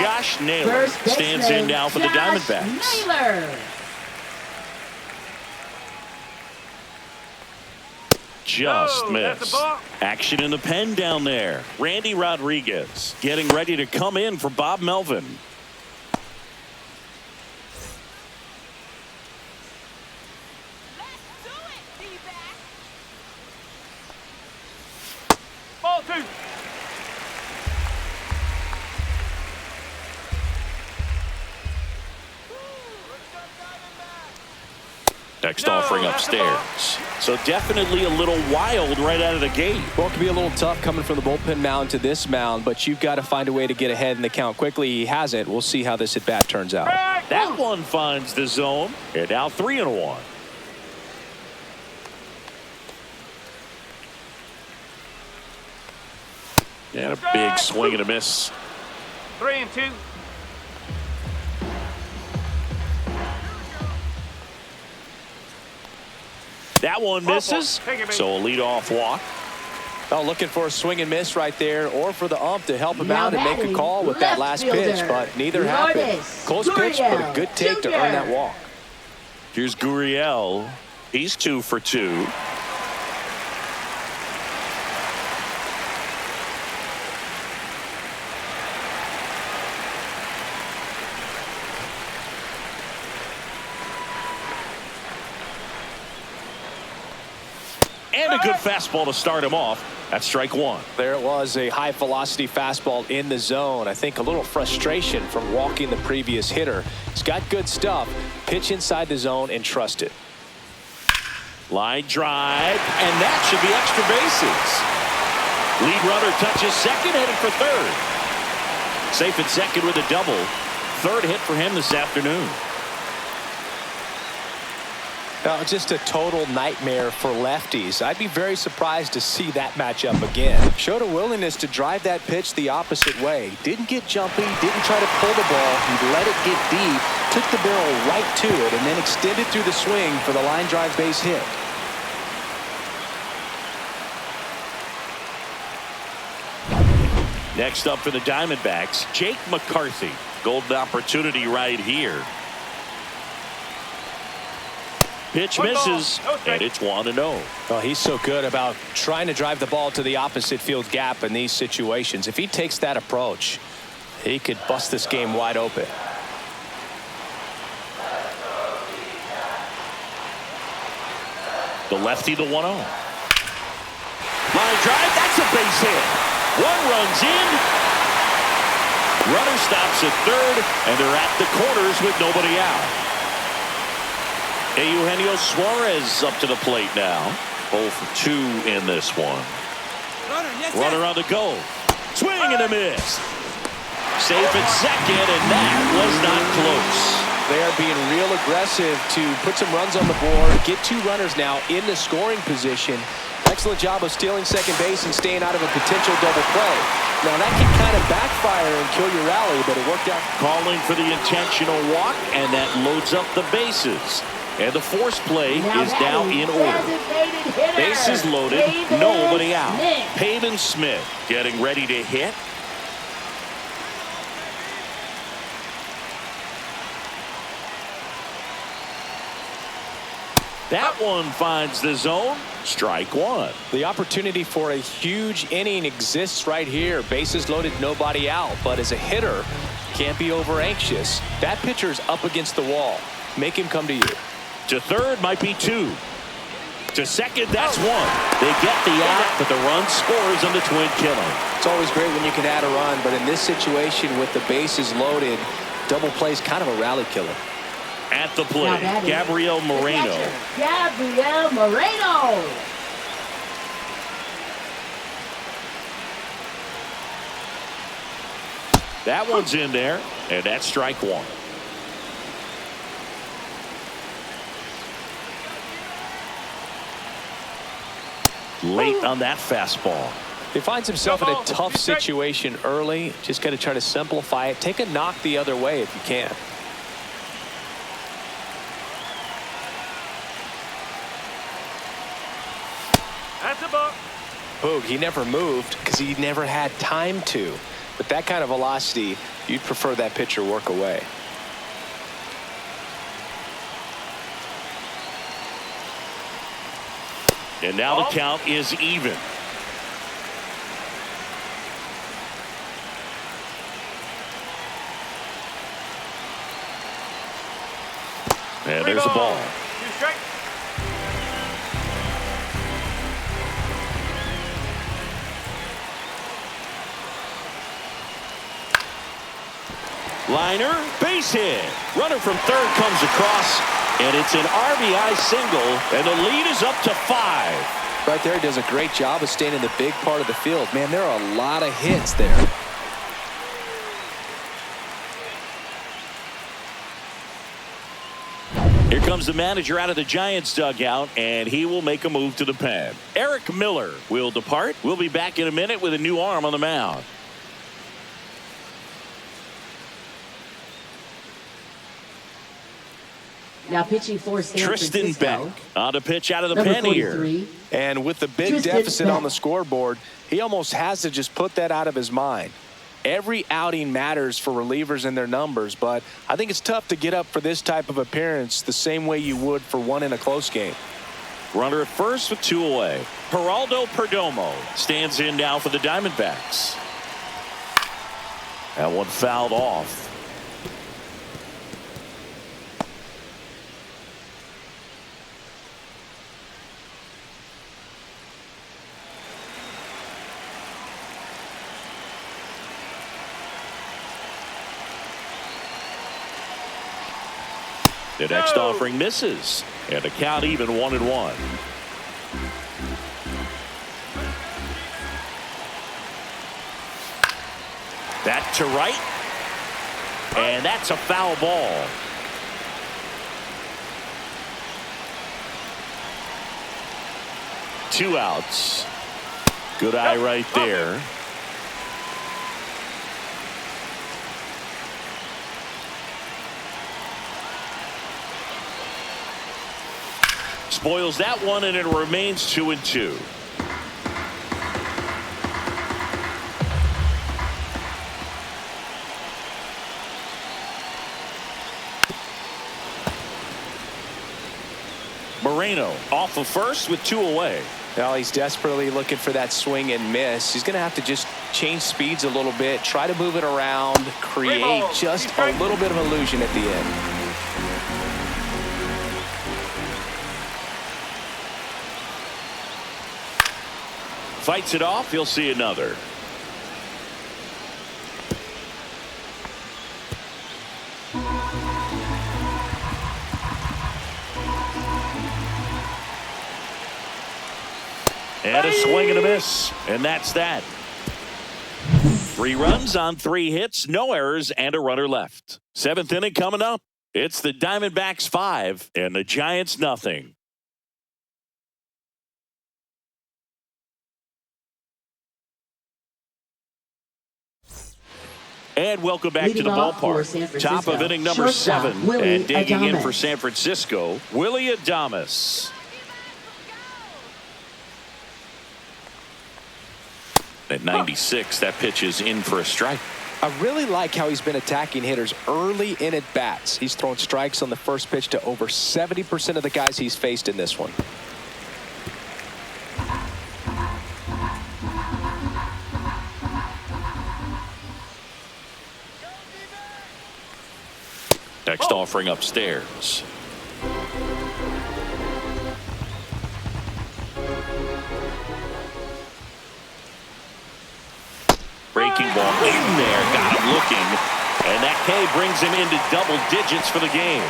Josh Naylor stands in now for the Diamondbacks. Just missed. Action in the pen down there. Randy Rodriguez getting ready to come in for Bob Melvin. Let's do it, D-back. Ball 2. Next offering upstairs. So definitely a little wild right out of the gate. Well, it can be a little tough coming from the bullpen mound to this mound, but you've got to find a way to get ahead in the count quickly. He hasn't. We'll see how this at-bat turns out. That one finds the zone. And now 3-1. And a big swing and a miss. 3-2. That one misses, so a leadoff walk. Oh, looking for a swing and miss right there, or for the ump to help him out and make a call with that last pitch, but neither happened. Close pitch, but a good take to earn that walk. Here's Gurriel. He's 2 for 2. And a good fastball to start him off That's strike one. There it was, a high velocity fastball in the zone. I think a little frustration from walking the previous hitter. He's got good stuff. Pitch inside the zone and trust it. Line drive, and that should be extra bases. Lead runner touches second, heading for third. Safe at second with a double. Third hit for him this afternoon. Now, just a total nightmare for lefties. I'd be very surprised to see that matchup again. Showed a willingness to drive that pitch the opposite way. Didn't get jumpy, didn't try to pull the ball. He let it get deep, took the barrel right to it, and then extended through the swing for the line drive base hit. Next up for the Diamondbacks, Jake McCarthy. Golden opportunity right here. Pitch misses, and it's 1-0. Well, he's so good about trying to drive the ball to the opposite field gap in these situations. If he takes that approach, he could bust this game wide open. The lefty, the 1-0. Line drive, that's a base hit. One runs in. Runner stops at third, and they're at the corners with nobody out. Eugenio Suarez up to the plate now. 0 for 2 in this one. Runner on the go. Swing and a miss. Safe at second, and that was not close. They are being real aggressive to put some runs on the board. Get 2 runners now in the scoring position. Excellent job of stealing second base and staying out of a potential double play. Now that can kind of backfire and kill your rally, but it worked out. Calling for the intentional walk, and that loads up the bases. And the force play is now in order. Bases loaded, nobody out. Pavin Smith getting ready to hit. That one finds the zone. Strike one. The opportunity for a huge inning exists right here. Bases loaded, nobody out. But as a hitter, can't be over anxious. That pitcher's up against the wall. Make him come to you. To third might be 2. To second, that's 1. They get the out, but the run scores on the twin killing. It's always great when you can add a run, but in this situation with the bases loaded, double play's kind of a rally killer. At the plate, Gabriel Moreno. Gabriel Moreno. That one's in there, and that's strike 1. Late on that fastball. He finds himself in a tough situation early. Just got to try to simplify it. Take a knock the other way if you can. That's a ball. Boog, he never moved because he never had time to. With that kind of velocity, you'd prefer that pitcher work away. And now the count is even. And there's a ball. 2 strikes. Liner, base hit. Runner from third comes across, and it's an RBI single, and the lead is up to 5. Right there, he does a great job of staying in the big part of the field. Man, there are a lot of hits there. Here comes the manager out of the Giants dugout, and he will make a move to the pen. Eric Miller will depart. We'll be back in a minute with a new arm on the mound. Now pitching for San Tristan Francisco. Beck on to pitch out of the Number pen here. 43. And with the big Tristan deficit Beck. on the scoreboard, he almost has to just put that out of his mind. Every outing matters for relievers and their numbers, but I think it's tough to get up for this type of appearance the same way you would for one in a close game. Runner at first with 2 away. Geraldo Perdomo stands in now for the Diamondbacks. That one fouled off. The next offering misses. And the count even 1-1. Back to right. And that's a foul ball. Two outs. Good eye right there. Spoils that one, and it remains 2-2. Moreno off of first with 2 away. Well, he's desperately looking for that swing and miss. He's going to have to just change speeds a little bit, try to move it around, create just a little bit of illusion at the end. Fights it off. He'll see another. And a swing and a miss. And that's that. 3 runs on 3 hits, no errors, and a runner left. 7th inning coming up. It's the Diamondbacks 5 and the Giants nothing. And welcome back to the ballpark. Top of inning number 7. And digging in for San Francisco, Willie Adames. At 96, that pitch is in for a strike. I really like how he's been attacking hitters early in at bats. He's thrown strikes on the first pitch to over 70% of the guys he's faced in this one. Next offering upstairs. Breaking ball in there, got him looking, and that K brings him into double digits for the game.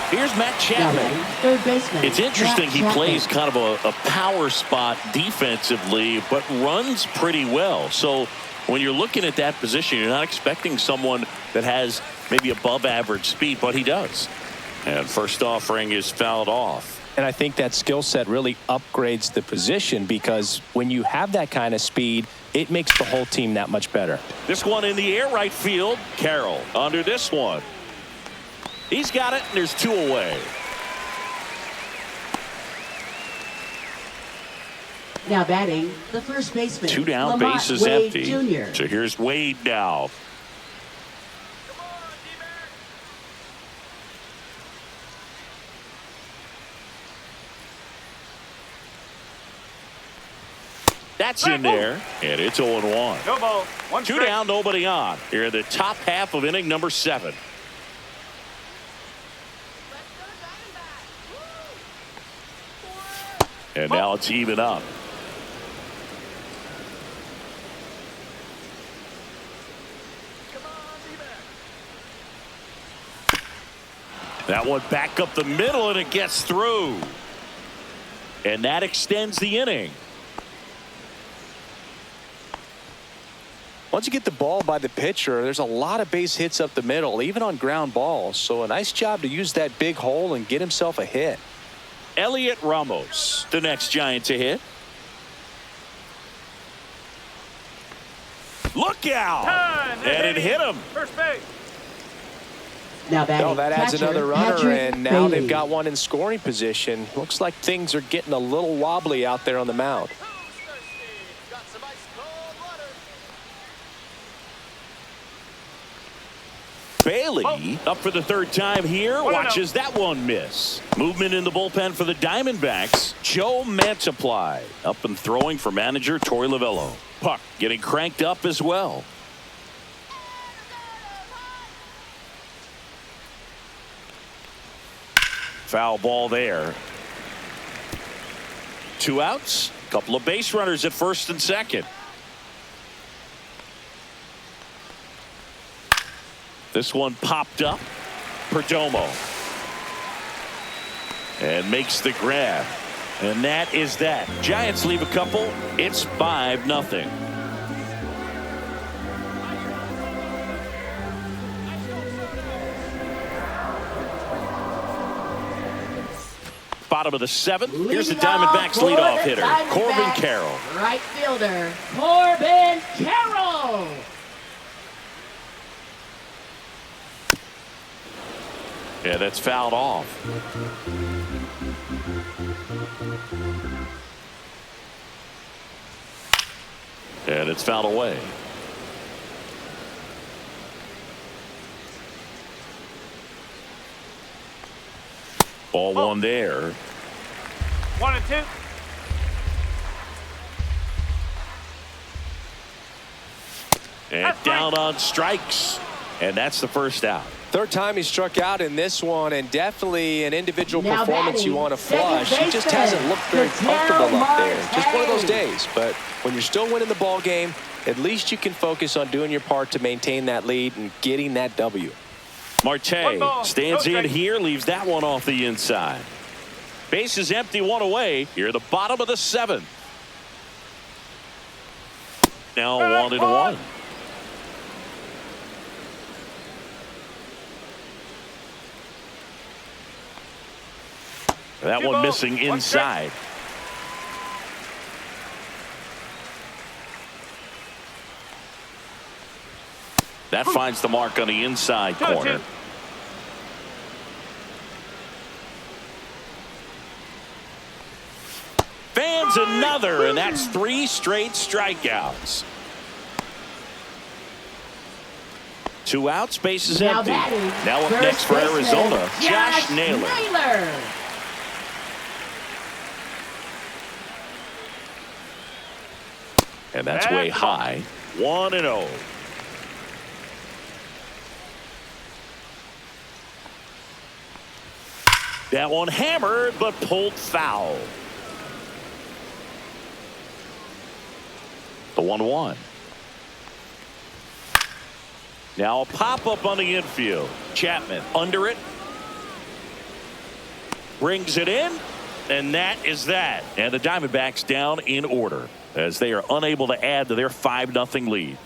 Here's Matt Chapman. Third baseman. It's interesting he plays kind of a power spot defensively, but runs pretty well. So when you're looking at that position, you're not expecting someone that has maybe above average speed, but he does. And first offering is fouled off. And I think that skill set really upgrades the position, because when you have that kind of speed, it makes the whole team that much better. This one in the air, right field. Carroll under this one. He's got it, and there's 2 away. Now batting, the first baseman. 2 down, Lamont base is Wade empty. Jr. So here's Wade now. That's in there, and it's 0-1. No ball. 1 2 strike. down, nobody on. Here in the top half of inning number 7. And now it's even up. That one back up the middle, and it gets through. And that extends the inning. Once you get the ball by the pitcher, there's a lot of base hits up the middle, even on ground balls. So a nice job to use that big hole and get himself a hit. Elliot Ramos, the next Giant to hit. Look out! And it hit him. First base. Now batting, Well, that adds catcher, another runner, Patrick and now Bailey. they've got one in scoring position. Looks like things are getting a little wobbly out there on the mound. Bailey up for the 3rd time here. Watches that one miss. Movement in the bullpen for the Diamondbacks. Joe Mantiply up and throwing for manager Torey Lovullo. Puck getting cranked up as well. Foul ball there. 2 outs. Couple of base runners at first and second. This one popped up. Perdomo. and makes the grab. And that is that. Giants leave a couple. It's 5-0. Bottom of the 7th. Here's the Diamondbacks leadoff hitter, Corbin Carroll. Right fielder, Corbin Carroll. Yeah, that's fouled off. And it's fouled away. Ball one there. 1 and 2. And down on strikes. And that's the first out. Third time he struck out in this one, and definitely an individual Now performance you batting, want to second flush. He just baseman, hasn't looked very comfortable up there. Just one of those Marte. days. But when you're still winning the ball game, at least you can focus on doing your part to maintain that lead and getting that W. Marte stands in here, leaves that one off the inside. Base is empty, one away. Here at the bottom of the 7th. Now 1-1. That one missing inside. That finds the mark on the inside corner. Fans another, and that's 3 straight strikeouts. 2 outs, base is Now empty. batting, Now up first next for baseman, Arizona, Josh Naylor. Naylor. And that's way high. 1-0. That one hammered, but pulled foul. The 1-1. Now a pop-up on the infield. Chapman under it. Brings it in. And that is that. And the Diamondbacks down in order as they are unable to add to their 5-0 lead.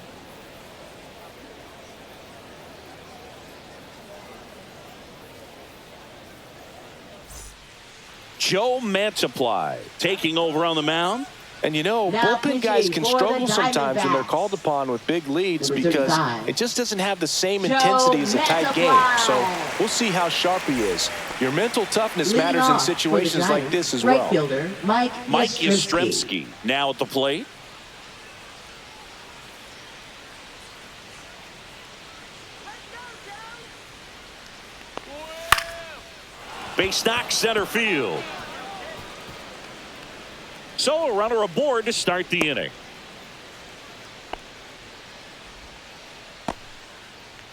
Joe Mantiply taking over on the mound. And you know, Now bullpen guys can pitching for the struggle sometimes when they're Diamondbacks. called upon with big leads Number because 35. it just doesn't have the same Joe intensity as a tight game. Mantiply. So we'll see how sharp he is. Your mental toughness Leading matters in off for the situations like Giants, this as right well. fielder, Mike Yastrzemski now at the plate. Base knock center field. So a runner aboard to start the inning.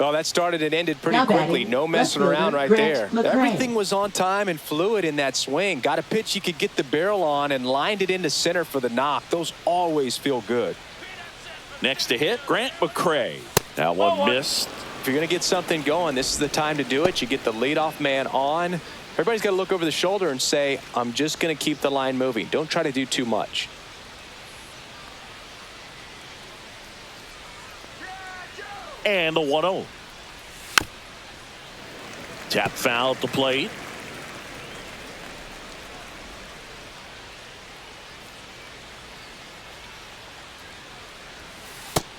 Well, that started and ended pretty Now quickly. batting, No messing left around fielder, right Grant there. McCray. Everything was on time and fluid in that swing. Got a pitch you could get the barrel on and lined it into center for the knock. Those always feel good. Next to hit, Grant McCray. That one missed. If you're going to get something going, this is the time to do it. You get the leadoff man on. Everybody's got to look over the shoulder and say, I'm just going to keep the line moving. Don't try to do too much. And the 1-0. Tap foul at the plate.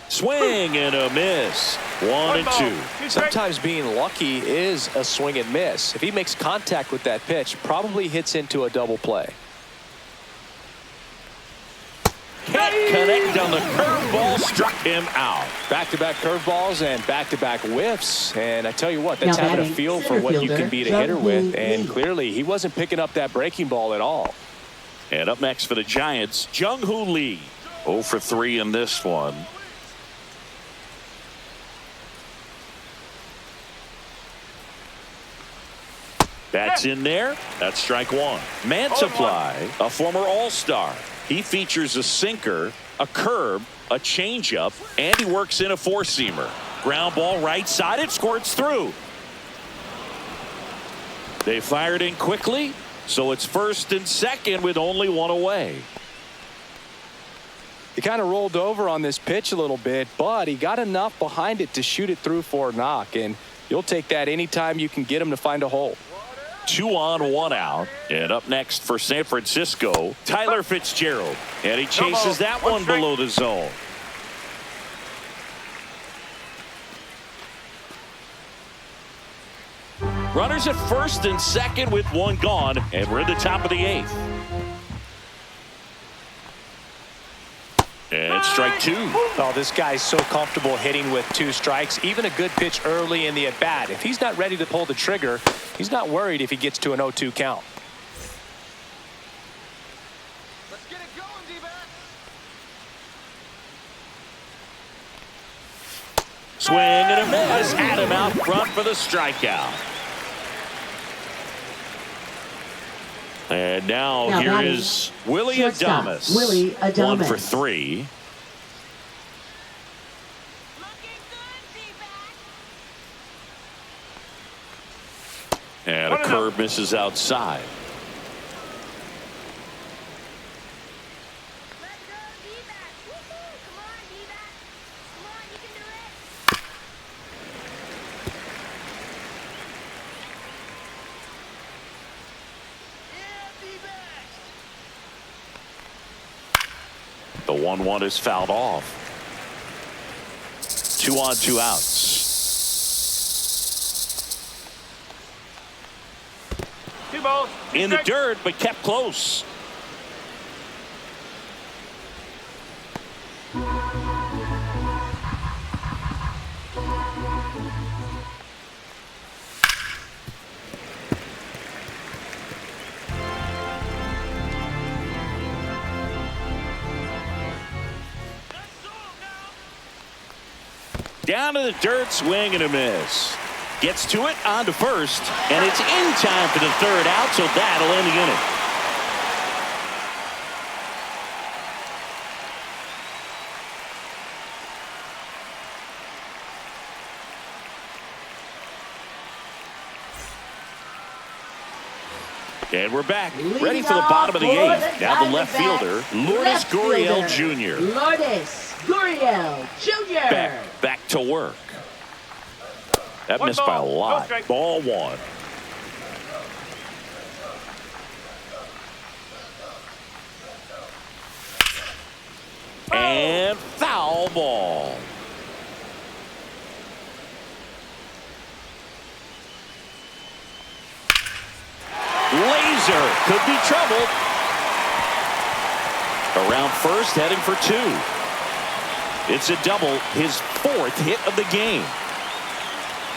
Swing and a miss. 1-2. Sometimes being lucky is a swing and miss. If he makes contact with that pitch, probably hits into a double play. Can't connect on the curveball, struck him out. Back-to-back curveballs and back-to-back whiffs. And I tell you what, that's Now having a batting, feel for center what you fielder, can beat a hitter with. And Lee. clearly, he wasn't picking up that breaking ball at all. And up next for the Giants, Jung-Hoo Lee. 0 for 3 in this one. That's in there. That's strike one. Mantiply, a former All-Star. He features a sinker, a curve, a changeup, and he works in a four-seamer. Ground ball right side. It squirts through. They fired in quickly, So it's first and second with only one away. He kind of rolled over on this pitch a little bit, but he got enough behind it to shoot it through for a knock, and you'll take that anytime you can get him to find a hole. 2 on, 1 out. And up next for San Francisco, Tyler Fitzgerald. And he chases that one below the zone. Runners at first and second with one gone, and we're in the top of the 8th. And strike 2. Oh, this guy's so comfortable hitting with 2 strikes. Even a good pitch early in the at-bat. If he's not ready to pull the trigger, he's not worried if he gets to an 0-2 count. Let's get it going, D-back. Swing and a miss. Adam out front for the strikeout. And now here is Willie Adames. Willie Adames. 1 for 3. Looking good, D-back. And a curve misses outside. Let's go, D-back. Woo-hoo. Come on, D-back. Come on, you can do it. The 1-1 is fouled off. 2 on, 2 outs. 2 balls. In the dirt, but kept close. Down to the dirt, swing and a miss. Gets to it, on to first, and it's in time for the 3rd out, so that'll end the inning. And we're back, ready for the bottom of the 8th. Now the left fielder, Lourdes Gurriel Jr. Lourdes Gurriel Jr. Back to work. That missed by a lot. Ball 1. And foul ball. Laser could be trouble. Around first, heading for 2. It's a double, his 4th hit of the game.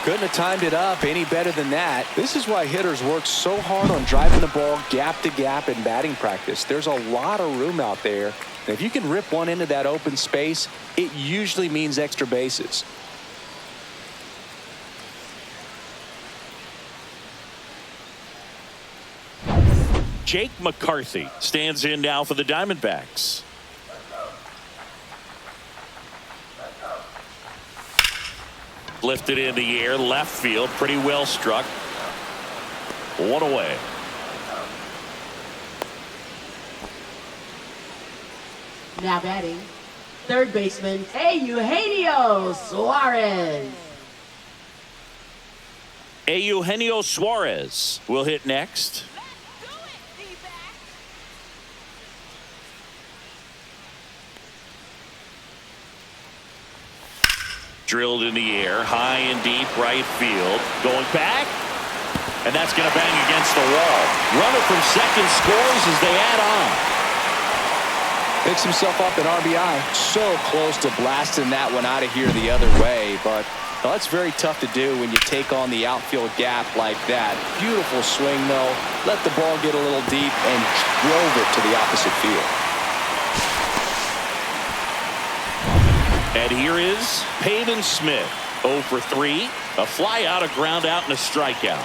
Couldn't have timed it up any better than that. This is why hitters work so hard on driving the ball gap to gap in batting practice. There's a lot of room out there. And if you can rip one into that open space, it usually means extra bases. Jake McCarthy stands in now for the Diamondbacks. Lifted in the air, left field, pretty well struck. 1 away. Now batting, 3rd baseman, Eugenio Suarez. Eugenio Suarez will hit next. Let's do it, D-back. Drilled in the air, high and deep right field. Going back, and that's going to bang against the wall. Runner from second scores as they add on. Picks himself up an RBI. So close to blasting that one out of here the other way, but that's very tough to do when you take on the outfield gap like that. Beautiful swing, though. Let the ball get a little deep and drove it to the opposite field. And here is Peyton Smith. 0 for 3. A fly out, a ground out, and a strikeout.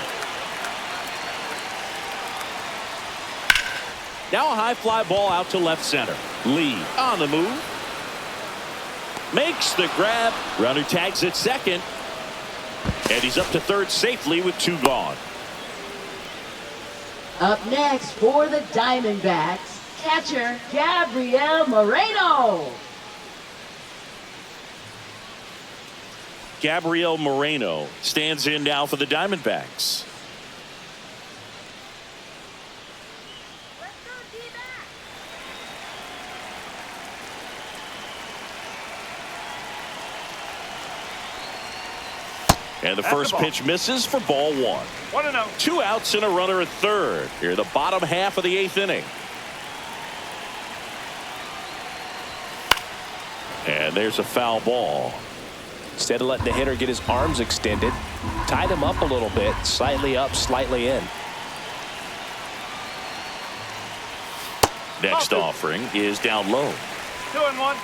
Now a high fly ball out to left center. Lee on the move. Makes the grab. Runner tags at second. And he's up to 3rd safely with 2 gone. Up next for the Diamondbacks, catcher Gabriel Moreno. Gabriel Moreno stands in now for the Diamondbacks. Let's go, D-back. And the That's first the ball. pitch misses for ball one. 1-0. 2 outs and a runner at third. Here, the bottom half of the 8th inning. And there's a foul ball. Instead of letting the hitter get his arms extended, tied him up a little bit, slightly up, slightly in. Next offering is down low. 2-1.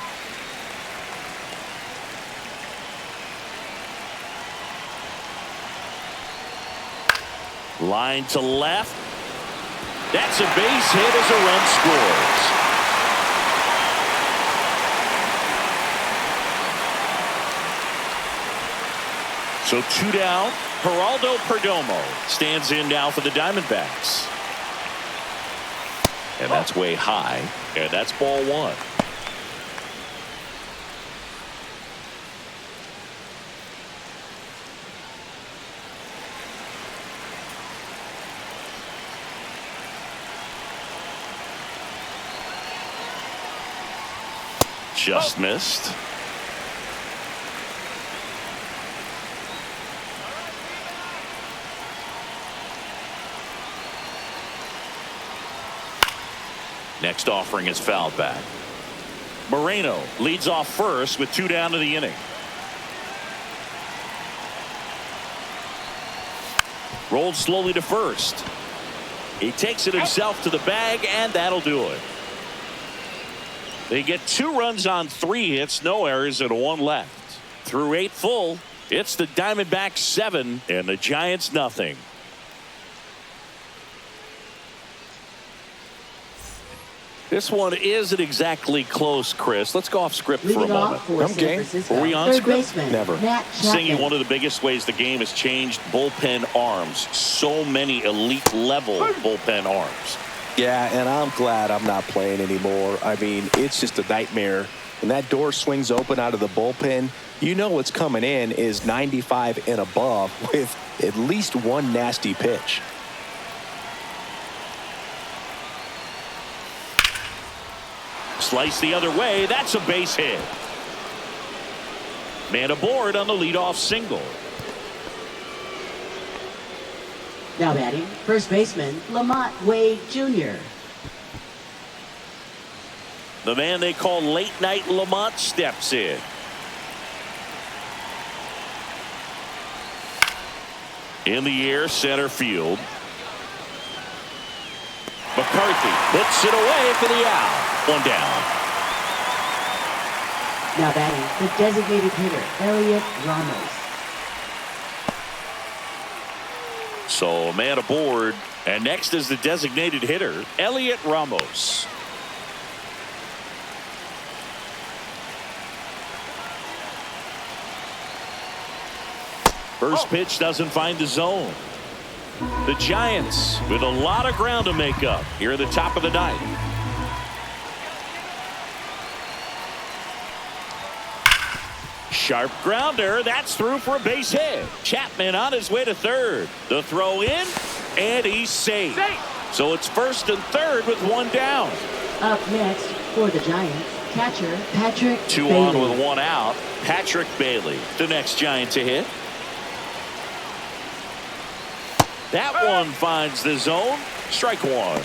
Line to left. That's a base hit as a run scores. So 2 down. Geraldo Perdomo stands in now for the Diamondbacks. And that's way high. And that's ball one. Just missed. Next offering is fouled back. Moreno leads off first with 2 down to the inning. Rolled slowly to first. He takes it himself to the bag, and that'll do it. They get 2 runs on 3 hits, no errors, and 1 left. Through 8 full, it's the Diamondbacks 7 and the Giants nothing. This one isn't exactly close, Chris. Let's go off script for a Leading moment. off for San Francisco, Were we on third script? baseman, Never. Matt Singing, Chapman. one of the biggest ways the game has changed, bullpen arms. So many elite level bullpen arms. Yeah, and I'm glad I'm not playing anymore. I mean, it's just a nightmare. When that door swings open out of the bullpen, you know what's coming in is 95 and above with at least one nasty pitch. Slice the other way. That's a base hit. Man aboard on the leadoff single. Now batting, first baseman Lamont Wade Jr. The man they call Late Night Lamont steps in. In the air, center field. McCarthy puts it away for the out. 1 down. Now batting, the designated hitter Elliot Ramos. So a man aboard, and next is the designated hitter Elliot Ramos. First pitch doesn't find the zone. The Giants with a lot of ground to make up here at the top of the 9th. Sharp grounder. That's through for a base hit. Chapman on his way to third. The throw in, and he's safe. So it's first and third with 1 down. Up next for the Giants, catcher Patrick 2 Bailey. on with 1 out. Patrick Bailey, the next Giant to hit. That one finds the zone. Strike 1.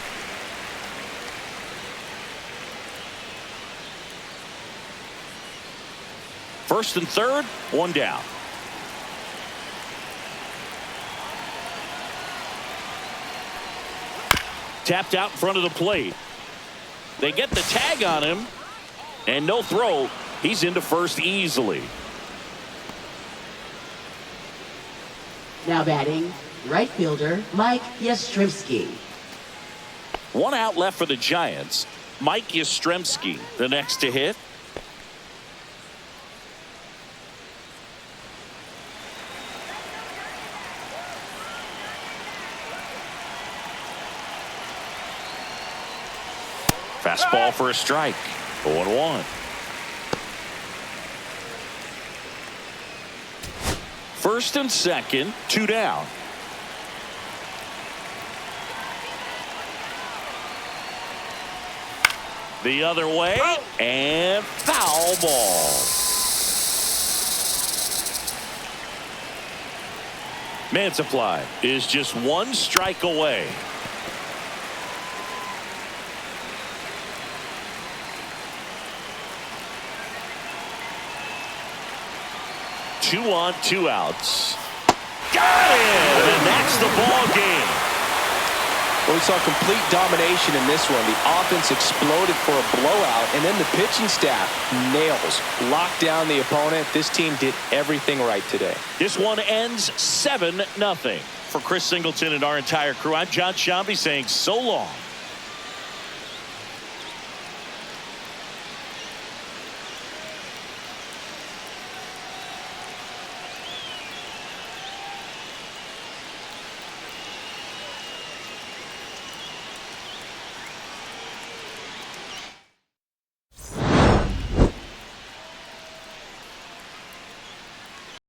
First and third, 1 down. Tapped out in front of the plate. They get the tag on him, and no throw. He's into first easily. Now batting, right fielder Mike Yastrzemski. 1 out left for the Giants. Mike Yastrzemski, the next to hit. Fastball for a strike. 0-1. First and second, 2 down. The other way, and foul ball. Mantiply is just 1 strike away. Two on, 2 outs. Got it! And that's the ball game. Well, we saw complete domination in this one. The offense exploded for a blowout, and then the pitching staff nails, locked down the opponent. This team did everything right today. This one ends 7-0. For Chris Singleton and our entire crew, I'm John Shambi saying so long.